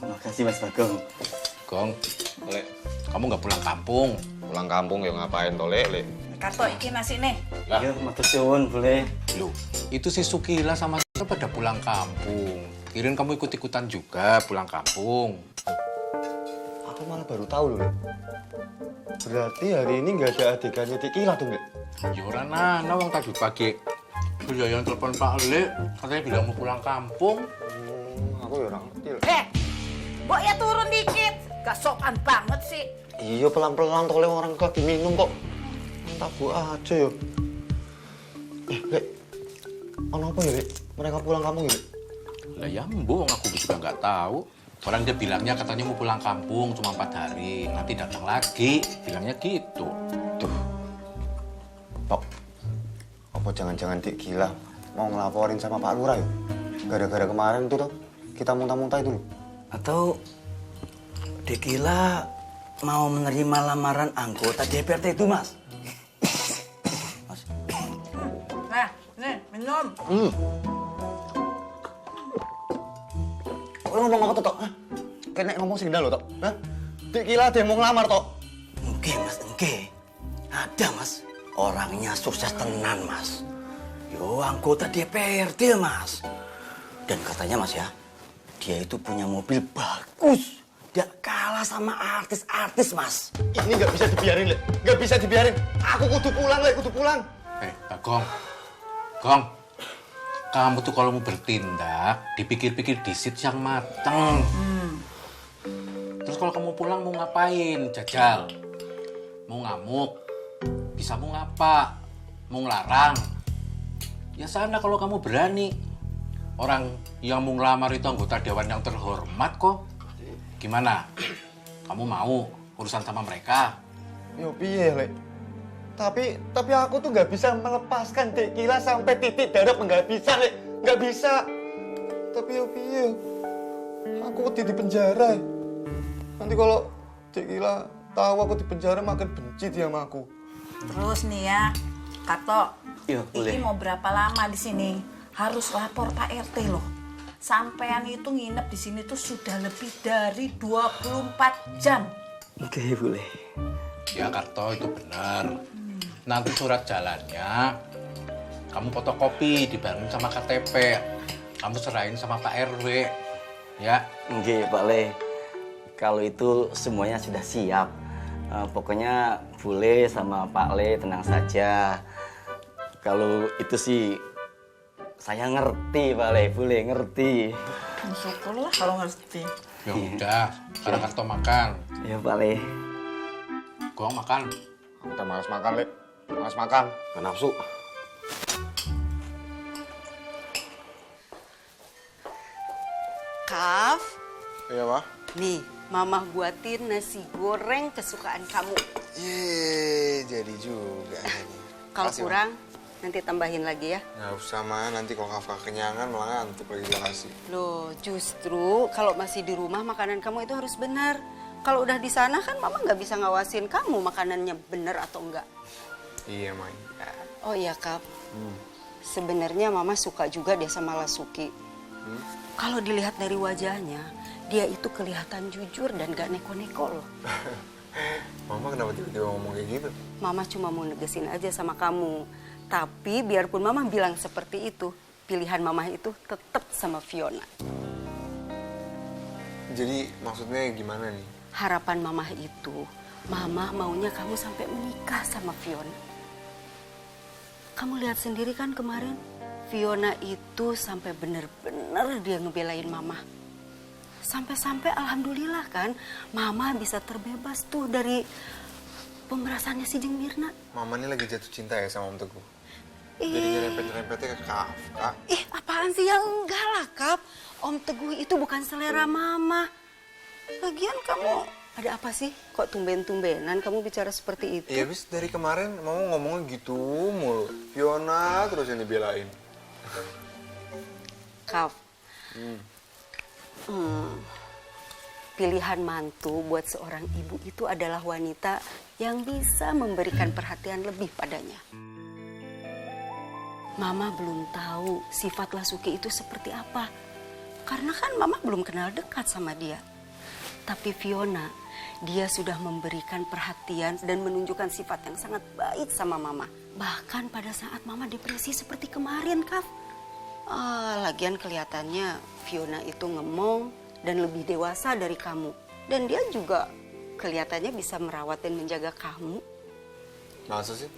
Speaker 9: Makasih Mas Bagong.
Speaker 6: Gong, Le, kamu nggak pulang kampung?
Speaker 4: Pulang kampung ya ngapain toh, Le?
Speaker 18: Karto iki nasi nih.
Speaker 9: Yo, matur suwun, boleh.
Speaker 6: Loh, itu si Sukila sama pada pulang kampung. Kirain kamu ikut-ikutan juga pulang kampung.
Speaker 10: Aku malah baru tahu loh, Le. Berarti hari ini nggak ada adegannya Tikila tuh, Le?
Speaker 6: Ya ora nana wong tadi pagi. Beliau yang telepon Pak Le, katanya bilang mau pulang kampung.
Speaker 10: Aku ya orang ngerti.
Speaker 18: Mbok ya turun dikit. Gak sopan banget sih.
Speaker 10: Iya, pelan-pelan toh, Le, orang lagi minum kok. Tabu aja yo. Le, ono apa ya, Le? Mereka pulang kampung ya, Le?
Speaker 6: Lah ya mbok, aku juga nggak tahu. Orang dia bilangnya katanya mau pulang kampung cuma 4 hari, nanti datang lagi. Bilangnya gitu.
Speaker 10: Tuh. Tok, apa jangan-jangan Dik Gila mau ngelaporin sama Pak Lurah ya? Gara-gara kemarin tuh, kita muntah-muntah itu loh.
Speaker 9: Atau Dik Gila mau menerima lamaran anggota DPRD itu, Mas?
Speaker 18: Nah, nih minum.
Speaker 10: Lo ngomong apa tuh, Tok? Kayaknya ngomong sih lo, Tok. Hah? Dik Gila ada yang mau ngelamar, Tok.
Speaker 9: Oke, Mas, oke. Ada, Mas. Orangnya sukses tenan, Mas. Yo, anggota DPRD, Mas. Dan katanya, Mas ya, dia itu punya mobil bagus. Dia kalah sama artis-artis, Mas.
Speaker 10: Ini nggak bisa dibiarin, Le. Nggak bisa dibiarin. Aku kudu pulang, Le. Kudu pulang.
Speaker 6: Bagong. Gong. Kamu tuh kalau mau bertindak, dipikir-pikir disit yang mateng. Terus kalau kamu pulang mau ngapain? Jajal? Mau ngamuk? Bisa mau ngapa? Mau ngelarang? Ya sana kalau kamu berani. Orang yang mau ngelamar itu anggota dewan yang terhormat kok. Gimana? Kamu mau urusan sama mereka?
Speaker 10: Yo piye, Le? Tapi aku tuh nggak bisa melepaskan Dik Gila sampai titik darah, nggak bisa, Le. Nggak bisa. Tapi yo piye? Aku di penjara. Nanti kalau Dik Gila tahu aku di penjara makin benci dia sama aku.
Speaker 18: Terus nih ya, Karto.
Speaker 9: Iya, boleh.
Speaker 18: Ini mau berapa lama di sini? Harus lapor Pak RT loh. Sampean itu nginep di sini tuh sudah lebih dari 24 jam.
Speaker 9: Oke, boleh.
Speaker 6: Ya Karto itu benar. Nanti surat jalannya kamu fotokopi dibarengin sama KTP. Kamu serahin sama Pak RW. Ya.
Speaker 9: Oke, Pak Le. Kalau itu semuanya sudah siap. Pokoknya Bule sama Pak Le tenang saja. Kalau itu sih saya ngerti, Pak Le. Bule ngerti.
Speaker 18: Syukurlah kalau ngerti.
Speaker 6: Ya udah, sekarang Karto makan.
Speaker 9: Ya, Pak Le.
Speaker 6: Gong makan.
Speaker 10: Aku udah malas makan, Le. Malas makan. Gak nafsu.
Speaker 19: Kaf.
Speaker 5: Iya, Pak.
Speaker 19: Nih, Mama buatin nasi goreng kesukaan kamu.
Speaker 5: Yeay, jadi juga.
Speaker 19: Kalau kurang, nanti tambahin lagi ya.
Speaker 5: Nggak usah, Ma. Nanti kalau Kafka kenyangan malah ngantuk lagi dia kasih.
Speaker 19: Loh, justru kalau masih di rumah makanan kamu itu harus benar. Kalau udah di sana kan Mama nggak bisa ngawasin kamu makanannya benar atau enggak.
Speaker 5: Iya, Ma.
Speaker 19: Oh iya, Kap. Sebenarnya Mama suka juga deh sama Lasuki. Kalau dilihat dari wajahnya, dia itu kelihatan jujur dan gak neko-neko loh.
Speaker 5: Mama kenapa tiba-tiba ngomong kayak gitu?
Speaker 19: Mama cuma mau negesin aja sama kamu. Tapi biarpun Mama bilang seperti itu, pilihan Mama itu tetap sama Fiona.
Speaker 5: Jadi maksudnya gimana nih?
Speaker 19: Harapan Mama itu, Mama maunya kamu sampai menikah sama Fiona. Kamu lihat sendiri kan kemarin, Fiona itu sampai bener-bener dia ngebelain Mama. Sampai-sampai alhamdulillah kan, Mama bisa terbebas tuh dari pemerasannya si Jeng Mirna.
Speaker 5: Mama ini lagi jatuh cinta ya sama Om Teguh? Jadi nyerempet-nyerempetnya ke Kafka.
Speaker 19: Apaan sih? Ya enggak lah, Kap. Om Teguh itu bukan selera Mama. Lagian kamu ada apa sih? Kok tumben-tumbenan kamu bicara seperti itu?
Speaker 5: Iya, bis dari kemarin Mama ngomongnya gitu mulu. Fiona terus yang dibelain.
Speaker 19: Kap, pilihan mantu buat seorang ibu itu adalah wanita yang bisa memberikan perhatian lebih padanya. Mama belum tahu sifat Lasuki itu seperti apa. Karena kan Mama belum kenal dekat sama dia. Tapi Fiona, dia sudah memberikan perhatian dan menunjukkan sifat yang sangat baik sama Mama. Bahkan pada saat Mama depresi seperti kemarin, Kaf. Lagian kelihatannya Fiona itu ngemong dan lebih dewasa dari kamu. Dan dia juga kelihatannya bisa merawat dan menjaga kamu.
Speaker 5: Masa sih?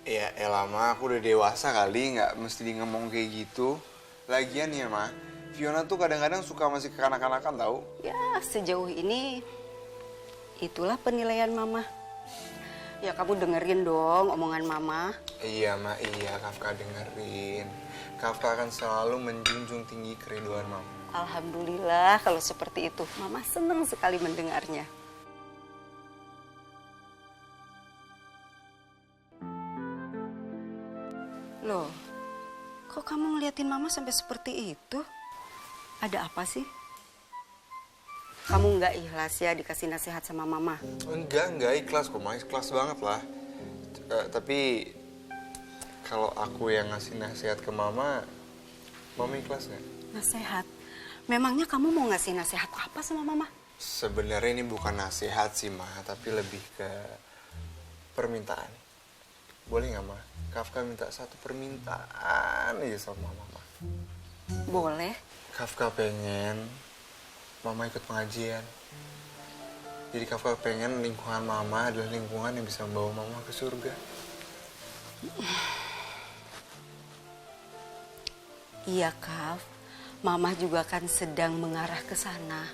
Speaker 5: Ya elah Ma, aku udah dewasa kali, nggak mesti di ngomong kayak gitu. Lagian ya Ma, Fiona tuh kadang-kadang suka masih kekanak-kanakan tau.
Speaker 19: Ya sejauh ini itulah penilaian Mama. Ya kamu dengerin dong omongan Mama.
Speaker 5: Iya Ma, iya Kafka dengerin. Kafka akan selalu menjunjung tinggi keriduan Mama.
Speaker 19: Alhamdulillah kalau seperti itu. Mama senang sekali mendengarnya. Loh, kok kamu ngeliatin Mama sampai seperti itu? Ada apa sih? Kamu nggak ikhlas ya dikasih nasihat sama Mama?
Speaker 5: Enggak ikhlas kok, Ma. Ikhlas banget lah. Tapi kalau aku yang ngasih nasihat ke Mama ikhlas nggak?
Speaker 19: Nasihat? Memangnya kamu mau ngasih nasihat apa sama Mama?
Speaker 5: Sebenarnya ini bukan nasihat sih, Ma. Tapi lebih ke permintaan. Boleh nggak, Ma? Kafka minta satu permintaan aja sama Mama.
Speaker 19: Boleh.
Speaker 5: Kafka pengen Mama ikut pengajian. Jadi Kafka pengen lingkungan Mama adalah lingkungan yang bisa membawa Mama ke surga.
Speaker 19: Iya, Kaf. Mama juga kan sedang mengarah ke sana.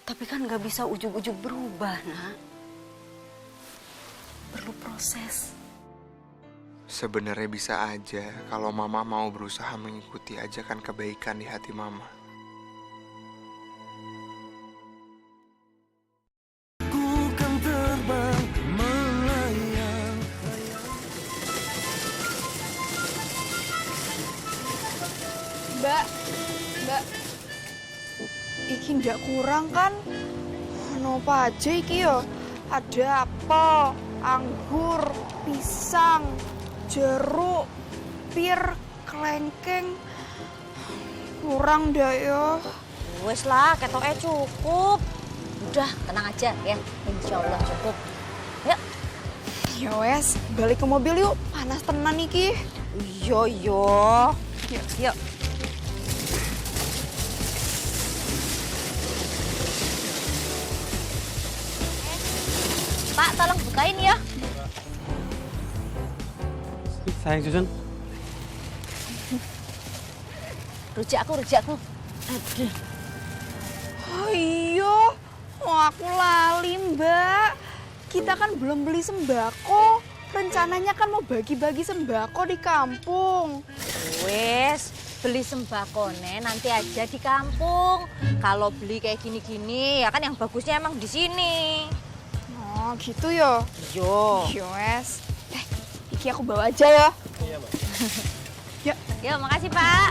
Speaker 19: Tapi kan gak bisa ujug-ujug berubah, Nak. Perlu proses.
Speaker 5: Sebenarnya bisa aja kalau Mama mau berusaha mengikuti ajakan kebaikan di hati Mama.
Speaker 11: Mbak, iki ndak kurang kan? Apa aja iki yo? Ada apel, anggur, pisang, jeruk, pir, kelengkeng. Kurang dah yo.
Speaker 8: Wes lah, ketoknya cukup. Udah, tenang aja ya. Insya Allah cukup. Yuk.
Speaker 11: Ya wes, balik ke mobil yuk. Panas tenan iki.
Speaker 8: Yo. Yuk. Pak, tolong bukain ya.
Speaker 12: Sayang Susun.
Speaker 8: Rujakku. Aduh.
Speaker 11: Oh iya, aku lali Mbak. Kita kan belum beli sembako. Rencananya kan mau bagi-bagi sembako di kampung.
Speaker 8: Wes, beli sembakone nanti aja di kampung. Kalau beli kayak gini-gini, ya kan yang bagusnya emang di sini.
Speaker 11: Oh gitu ya?
Speaker 8: Yo.
Speaker 11: Wes. Iki aku bawa aja ya.
Speaker 12: Iya, Mbak.
Speaker 8: Yo, makasih Pak.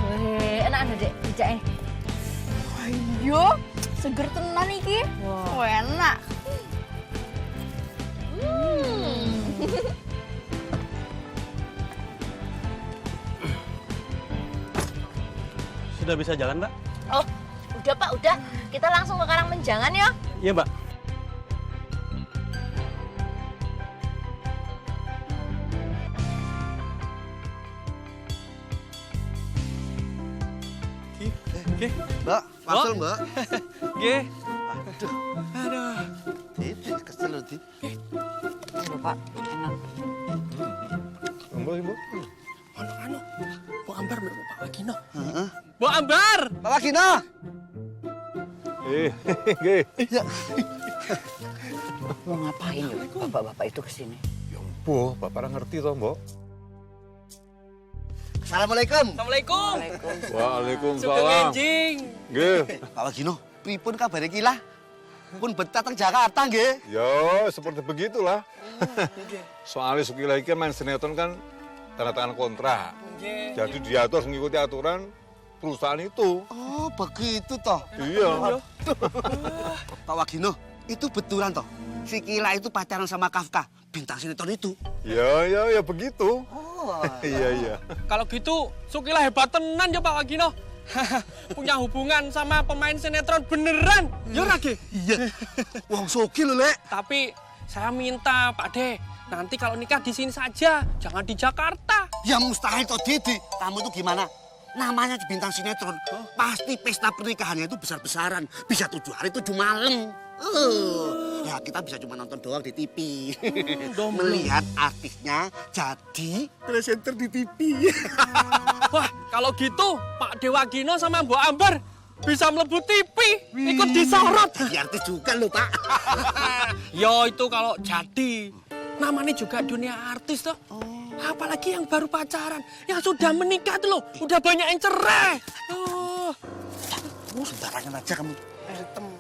Speaker 8: Wih, enak ada dek, rujaknya.
Speaker 11: Ayo, seger tenan iki.
Speaker 8: Wow.
Speaker 11: Enak.
Speaker 12: Sudah bisa jalan, Mbak?
Speaker 8: Oh, udah Pak, udah. Kita langsung ke Karangmenjangan ya.
Speaker 12: Iya, Mbak.
Speaker 20: Nggih.
Speaker 21: Mbak, langsung Mbak.
Speaker 20: Nggih.
Speaker 21: Aduh. Dit, kesel loh, Dit.
Speaker 19: Bapak, enak.
Speaker 17: Mbak, Ibu.
Speaker 20: Anu, Bu Ambar mbak Pak Wagino. Bu Ambar!
Speaker 21: Pak Wagino!
Speaker 17: Nggih.
Speaker 19: Mau ngapain ya bapak-bapak itu kesini?
Speaker 17: Bu, Bapak ngerti toh, Mbok?
Speaker 21: Assalamualaikum.
Speaker 20: Assalamualaikum.
Speaker 17: Waalaikumsalam.
Speaker 20: Sugeng enjing.
Speaker 17: Nggih.
Speaker 21: Pak Wagino, pripun kabare iki lah? Pun betah teng Jakarta nggih.
Speaker 17: Ya, seperti begitulah. Soalnya Sukila iki main sinetron kan tanda tangan kontrak. Jadi dia tuh harus mengikuti aturan perusahaan itu.
Speaker 21: Oh, begitu toh?
Speaker 17: Iya.
Speaker 21: Pak Wagino, itu betulan toh? Si Kila itu pacaran sama Kafka, bintang sinetron itu.
Speaker 17: Ya begitu.
Speaker 21: Oh.
Speaker 17: Iya.
Speaker 20: Kalau gitu, Sukila hebat tenan ya Pak Wagino. Punya hubungan sama pemain sinetron beneran. Ya Rage?
Speaker 21: Iya. Wong Sukil lho, Lek.
Speaker 20: Tapi saya minta Pak De, nanti kalau nikah di sini saja, jangan di Jakarta.
Speaker 21: Ya mustahil toh, Didi. Kamu tuh gimana? Namanya bintang sinetron, pasti pesta pernikahannya itu besar-besaran. Bisa 7 hari 7 malam. Ya kita bisa cuma nonton doang di TV. Melihat artisnya jadi presenter di TV.
Speaker 20: Wah, kalau gitu Pak Dewa Gino sama Mbak Ambar bisa melebu TV, ikut disorot.
Speaker 21: Jadi artis juga loh, Pak.
Speaker 20: Yo itu kalau jadi. Namanya juga dunia artis toh. Apalagi yang baru pacaran, yang sudah menikah tuh loh, udah banyak yang cerai.
Speaker 21: Sembarangan aja kamu.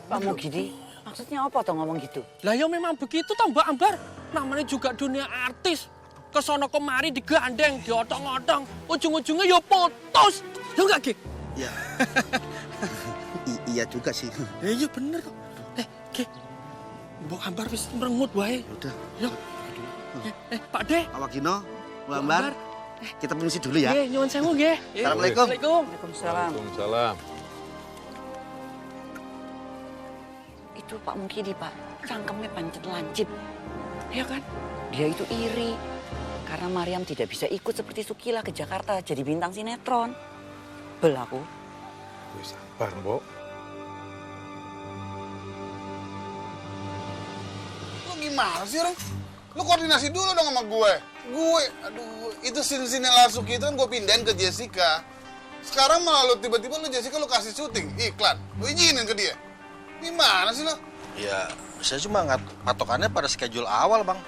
Speaker 19: Kamu gini, maksudnya apa toh ngomong gitu?
Speaker 20: Lah ya memang begitu toh Mbak Ambar. Namanya juga dunia artis. Kesono kemari digandeng, diotong-otong, ujung-ujungnya ya putus. Ya enggak, Ki?
Speaker 21: Ya. Iya juga sih.
Speaker 20: Iya bener kok. Ki. Mbak Ambar wis merengut wae.
Speaker 21: Udah.
Speaker 20: Ya. Pak De.
Speaker 21: Pak Wagino, Mbak Ambar. Kita permisi dulu ya.
Speaker 20: Nggih, nyuwun sewu nggih.
Speaker 21: Assalamualaikum.
Speaker 20: Waalaikumsalam.
Speaker 17: Waalaikumsalam.
Speaker 19: Itu Pak Mukidi, Pak. Cangkemnya pancet lancip.
Speaker 20: Iya kan?
Speaker 19: Dia itu iri. Karena Mariam tidak bisa ikut seperti Sukila ke Jakarta jadi bintang sinetron. Belaku.
Speaker 17: Wis sabar, Mbok. Lu gimana sih, Ren? Lu koordinasi dulu dong sama gue. Aduh, itu scene-scene Lasuki itu kan gue pindahin ke Jessica. Sekarang malah lu tiba-tiba Jessica lu kasih syuting, iklan. Lu izinin ke dia. Gimana sih lo?
Speaker 22: Ya, saya cuma patokannya pada schedule awal, Bang.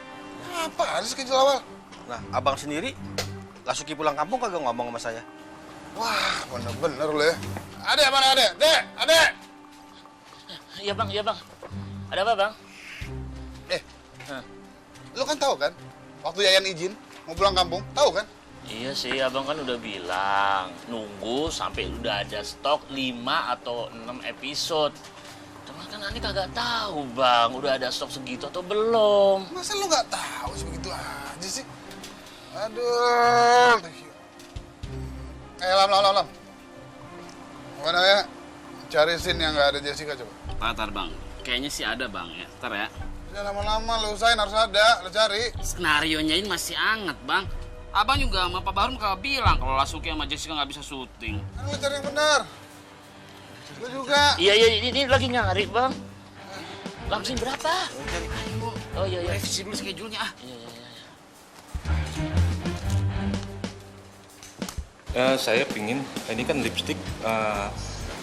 Speaker 17: Apa sih schedule awal?
Speaker 22: Nah, Abang sendiri, Lasuki pulang kampung kagak ngomong sama saya.
Speaker 17: Wah, bener-bener lo ya. Adek, mana adek? Adek!
Speaker 12: Iya bang. Ada apa bang?
Speaker 17: Lu kan tahu kan, waktu Yayan izin mau pulang kampung, tahu kan?
Speaker 12: Iya sih, abang kan udah bilang nunggu sampai udah ada stok 5 atau 6 episode. Cuman kan Ani kagak tahu bang, udah ada stok segitu atau belum.
Speaker 17: Masa lu nggak tahu sebegitu aja sih? Aduh. Lam. Mana ya? Cari scene yang nggak ada Jessica coba.
Speaker 12: Ntar bang, kayaknya sih ada bang ya, ntar ya.
Speaker 17: Jangan lama-lama, lu usahain harus ada, lu cari.
Speaker 12: Skenarionya ini masih anget bang. Abang juga sama Pak Barum kagak bilang kalau Lasuki sama Jessica nggak bisa syuting.
Speaker 17: Kan lu cari yang benar. Lu juga.
Speaker 12: Iya, ini lagi nyari bang. Langsung berapa? Oh iya. Revisi dulu schedule-nya ah. Iya.
Speaker 6: Saya pingin, ini kan lipstick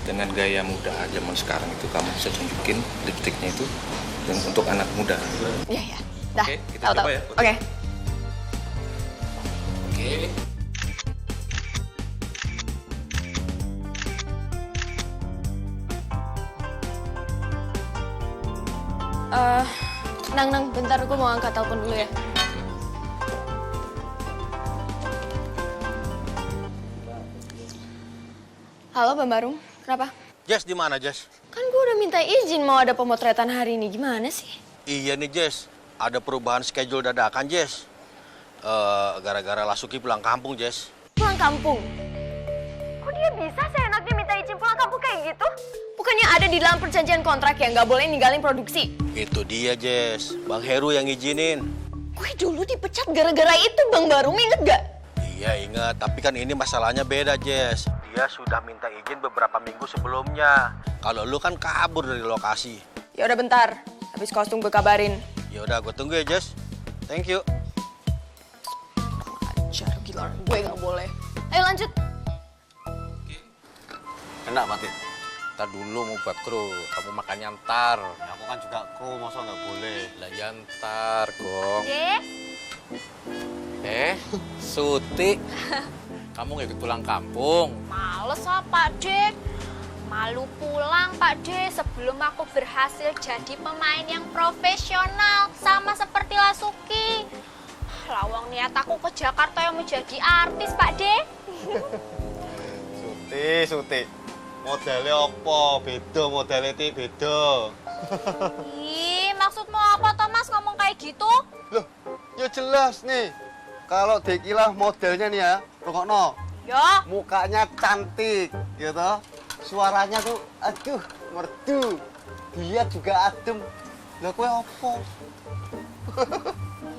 Speaker 6: dengan gaya muda zaman sekarang itu kamu bisa tunjukin lipstiknya itu dan untuk anak muda.
Speaker 1: Iya. Dah.
Speaker 6: Oke, kita
Speaker 1: tahu.
Speaker 6: coba ya.
Speaker 1: Oke. Nang, bentar gue mau angkat telepon dulu ya. Halo, Bang Barum. Kenapa?
Speaker 22: Jess, di mana, Jess?
Speaker 1: Kan gue udah minta izin mau ada pemotretan hari ini. Gimana sih?
Speaker 22: Iya nih, Jess. Ada perubahan schedule dadakan, Jess. Gara-gara Lasuki pulang kampung, Jess.
Speaker 1: Pulang kampung? Kok dia bisa seenaknya minta izin pulang kampung kayak gitu? Bukannya ada di dalam perjanjian kontrak ya nggak boleh ninggalin produksi?
Speaker 22: Itu dia, Jess. Bang Heru yang ngizinin.
Speaker 1: Gue dulu dipecat gara-gara itu, Bang Barum. Inget gak?
Speaker 22: Iya, ingat. Tapi kan ini masalahnya beda, Jess. dia sudah minta izin beberapa minggu sebelumnya. Kalau lu kan kabur dari lokasi.
Speaker 1: Ya udah bentar, habis kostum gue kabarin.
Speaker 22: Ya udah, gue tunggu ya, Jess. Thank you.
Speaker 1: Ajar, gila, gue nggak boleh. Ayo lanjut.
Speaker 22: Enak, Mati. Ntar dulu mau buat kru, kamu makannya ntar.
Speaker 10: Ya, aku kan juga kru, masa nggak boleh.
Speaker 22: Lah ya ntar, Gong.
Speaker 7: Dek,
Speaker 6: Suti, kamu nggak ikut pulang kampung?
Speaker 7: males ah Pak Dek. Malu pulang Pak Dek sebelum aku berhasil jadi pemain yang profesional sama seperti Lasuki. Lawang niat aku ke Jakarta yang menjadi artis Pak Dek.
Speaker 10: Suti. Modelnya apa? Beda modelnya ti beda.
Speaker 7: Ih, maksudmu apa Thomas ngomong kayak gitu?
Speaker 10: Loh, ya jelas nih. Kalau Dekilah modelnya nih ya, rokokno.
Speaker 7: Ya.
Speaker 10: Mukanya cantik, gitu. Suaranya tuh, aduh, merdu. Dilihat juga adem. Lah kowe apa?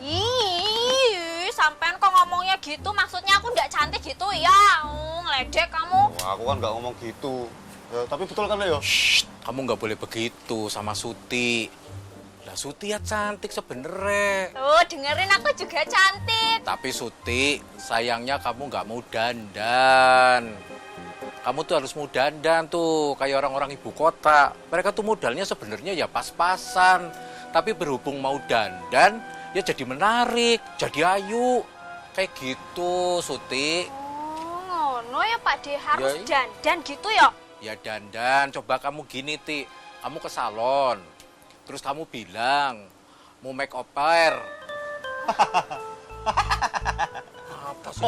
Speaker 7: Ih, sampean kok ngomongnya gitu? Maksudnya aku nggak cantik gitu ya? Ngeledek kamu.
Speaker 10: Wah, aku kan nggak ngomong gitu. Ya, tapi betul kan, Leo?
Speaker 6: Kamu nggak boleh begitu sama Suti. Lah Suti ya cantik sebenernya.
Speaker 7: Tuh, dengerin aku juga cantik.
Speaker 6: Tapi Suti, sayangnya kamu nggak mau dandan. Kamu tuh harus mau dandan tuh, kayak orang-orang ibu kota. Mereka tuh modalnya sebenarnya ya pas-pasan. Tapi berhubung mau dandan, ya jadi menarik, jadi ayu. Kayak gitu, Suti.
Speaker 7: Oh, no ya Pak De, harus
Speaker 6: Ya,
Speaker 7: dandan gitu ya?
Speaker 6: Ya dandan, coba kamu gini, Ti. Kamu ke salon, terus kamu bilang, mau make over. Apa sih?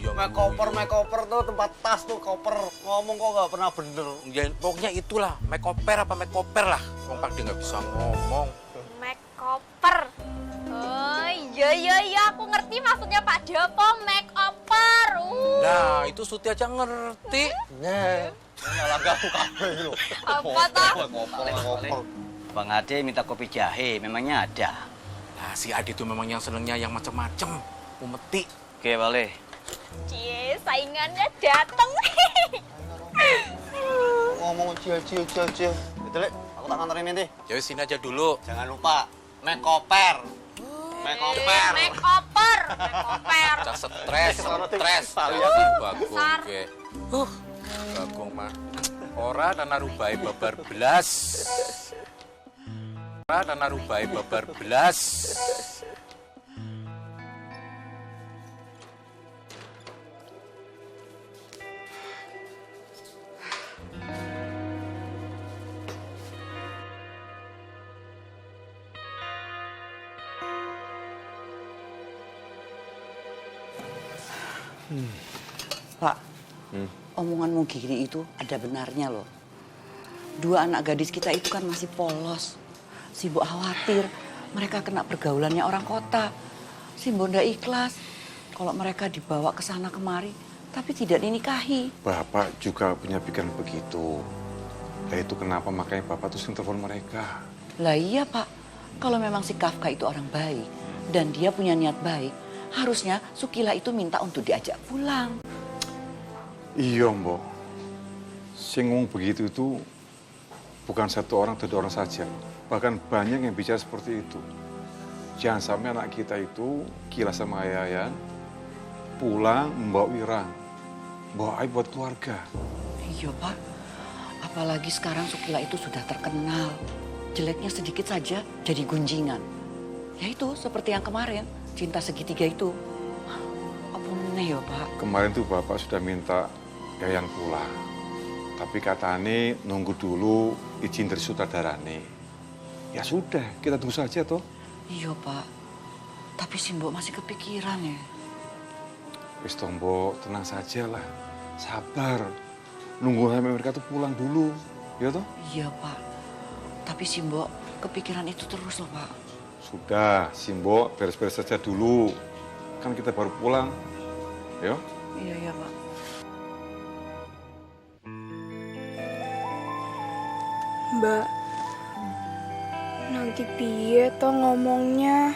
Speaker 10: Make over tuh tempat tas tuh, koper. Ngomong kok nggak pernah bener.
Speaker 6: Ya, pokoknya itulah, make over apa make over lah. Wong Pak De nggak bisa ngomong.
Speaker 7: Makeover. Oh, iya, aku ngerti maksudnya Pak De apa, makeover.
Speaker 6: Nah, itu Suti aja ngerti.
Speaker 10: Nah, nyala gaku kabeh lho.
Speaker 7: Apa toh?
Speaker 10: Koper.
Speaker 9: Bang Ade minta kopi jahe, memangnya ada.
Speaker 6: Nah, si Ade itu memang yang senengnya yang macem-macem. Umeti.
Speaker 9: Oke, boleh.
Speaker 7: Cie, saingannya dateng.
Speaker 10: Ngomong cil. Itu, Lek, aku tak nganterin nanti.
Speaker 6: Ya sini aja dulu.
Speaker 10: Jangan lupa, make over.
Speaker 7: Makeover.
Speaker 6: Cak stres.
Speaker 10: Kalian
Speaker 6: Bagong ge. Bagong mah. Ora nana rubai babar belas.
Speaker 2: Pak, omonganmu Giri itu ada benarnya loh. Dua anak gadis kita itu kan masih polos. Simbo khawatir mereka kena pergaulannya orang kota. Simbo ndak ikhlas kalau mereka dibawa ke sana kemari, tapi tidak dinikahi.
Speaker 3: Bapak juga punya pikiran begitu. Nah itu kenapa makanya Bapak tuh sering telepon mereka.
Speaker 2: Lah iya Pak, kalau memang si Kafka itu orang baik dan dia punya niat baik, harusnya Sukila itu minta untuk diajak pulang.
Speaker 3: Iya Mbok, sing ngomong begitu itu bukan satu orang atau dua orang saja. Bahkan banyak yang bicara seperti itu. Jangan sampai anak kita itu gila sama ayah pulang membawa wirang, bawa aib buat keluarga.
Speaker 2: Iya Pak, apalagi sekarang Sukila itu sudah terkenal. Jeleknya sedikit saja jadi gunjingan. Ya itu seperti yang kemarin, cinta segitiga itu. Apa meneh ya Pak?
Speaker 3: Kemarin tuh Bapak sudah minta Yayan pulang. Tapi katanya nunggu dulu izin dari sutradarane. Ya sudah, kita tunggu saja toh.
Speaker 2: Iya Pak, tapi si Mbok masih kepikiran ya.
Speaker 3: Wis toh Mbok, tenang saja lah. Sabar. Nunggu sampai mereka tuh pulang dulu. Ya toh?
Speaker 2: Iya Pak, tapi si Mbok kepikiran itu terus loh Pak.
Speaker 3: Sudah, si Mbok beres-beres saja dulu. Kan kita baru pulang. Yo?
Speaker 2: Iya Pak.
Speaker 11: Mbak, nanti piye toh ngomongnya?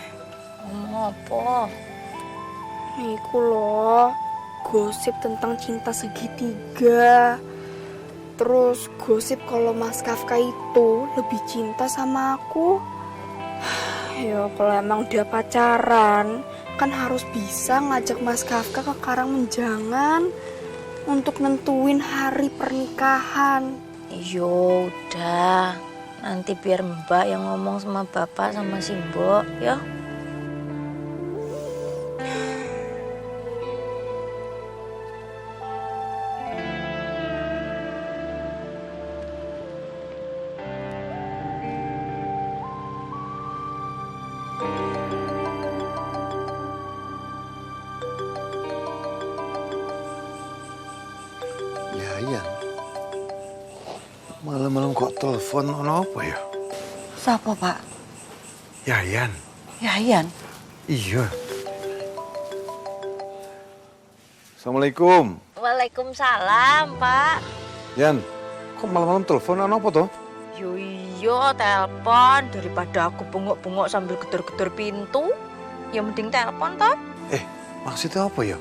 Speaker 8: Ngomong apa?
Speaker 11: Iku loh, gosip tentang cinta segitiga. Terus gosip kalau Mas Kafka itu lebih cinta sama aku. Ya kalau emang udah pacaran, kan harus bisa ngajak Mas Kafka ke Karangmenjangan untuk nentuin hari pernikahan.
Speaker 8: Yo udah, nanti biar Mbak yang ngomong sama Bapak sama si Mbok, ya.
Speaker 3: Yayan. Malam-malam kok telepon apa ya?
Speaker 2: Siapa, Pak?
Speaker 3: Yayan.
Speaker 2: Yayan?
Speaker 3: Iya. Assalamualaikum.
Speaker 8: Waalaikumsalam, Pak.
Speaker 3: Yan, kok malam-malam telepon apa toh?
Speaker 8: Yo iya, telepon daripada aku bengok-bengok sambil gedor-gedor pintu. Ya mending telepon toh.
Speaker 3: Maksudnya apa ya?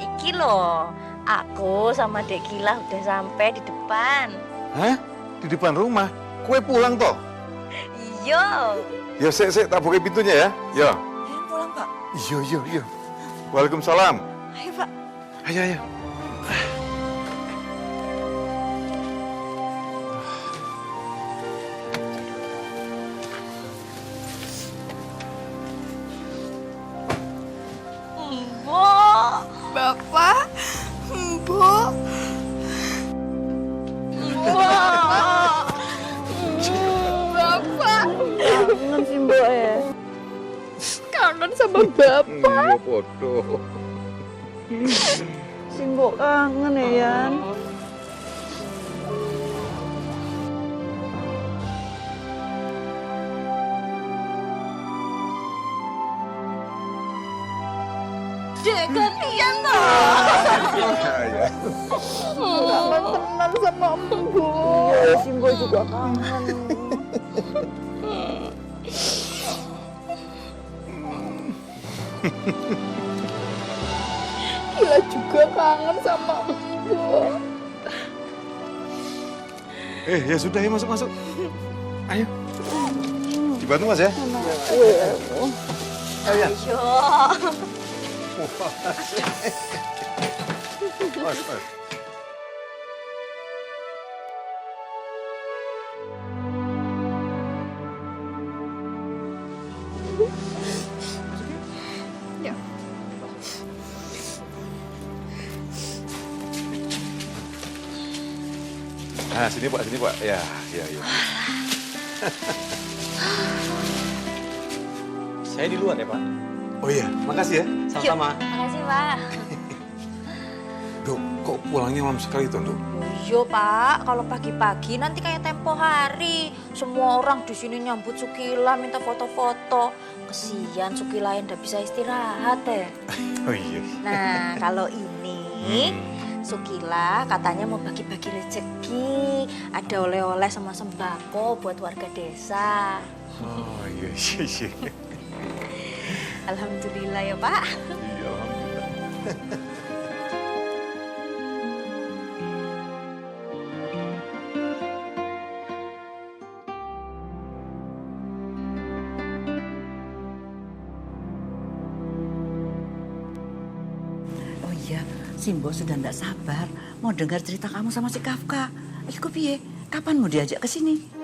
Speaker 8: Iki loh, aku sama Dek Gila udah sampai di depan.
Speaker 3: Hah? Di depan rumah? Kue pulang toh?
Speaker 8: Iya.
Speaker 3: Ya, sik, tak buka pintunya ya. Ya.
Speaker 2: Pulang, Pak.
Speaker 3: Iya. Waalaikumsalam.
Speaker 2: Ayo, Pak.
Speaker 3: Ayo.
Speaker 11: Mbok, Bapak, Mbok. Mbok. Bapak.
Speaker 8: Kangen sih Mbok ya.
Speaker 11: Kangen sama Bapak.
Speaker 3: Iya, bodoh.
Speaker 2: Si Mbok kangen ya, Yan.
Speaker 8: Dek gantian toh.
Speaker 11: Kangen tenan sama Mbok.
Speaker 2: Iya, si Mbok juga kangen.
Speaker 11: Gila juga kangen sama Mbok.
Speaker 3: Ya sudah ya, masuk. Ayo. Dibantu Mas ya. Ayo Yan. Mas.
Speaker 11: Ya.
Speaker 3: Nah, sini Pak. Ya.
Speaker 10: Saya di luar ya, Pak.
Speaker 3: Oh iya, makasih ya.
Speaker 10: Sama-sama.
Speaker 8: Makasih, Pak.
Speaker 3: Dok, kok pulangnya malam sekali tuh, Dok?
Speaker 8: Yo Pak, kalau pagi-pagi nanti kayak tempo hari. Semua orang di sini nyambut Sukila minta foto-foto. Kesian Sukila yang udah bisa istirahat ya.
Speaker 3: Oh iya.
Speaker 8: Nah, kalau ini Sukila katanya mau bagi-bagi rezeki. Ada oleh-oleh sama sembako buat warga desa.
Speaker 3: Oh iya.
Speaker 8: Alhamdulillah ya Pak.
Speaker 3: Iya, alhamdulillah.
Speaker 2: Oh iya, si Mbok sudah ndak sabar mau dengar cerita kamu sama si Kafka. Iku piye? Kapan mau diajak ke sini?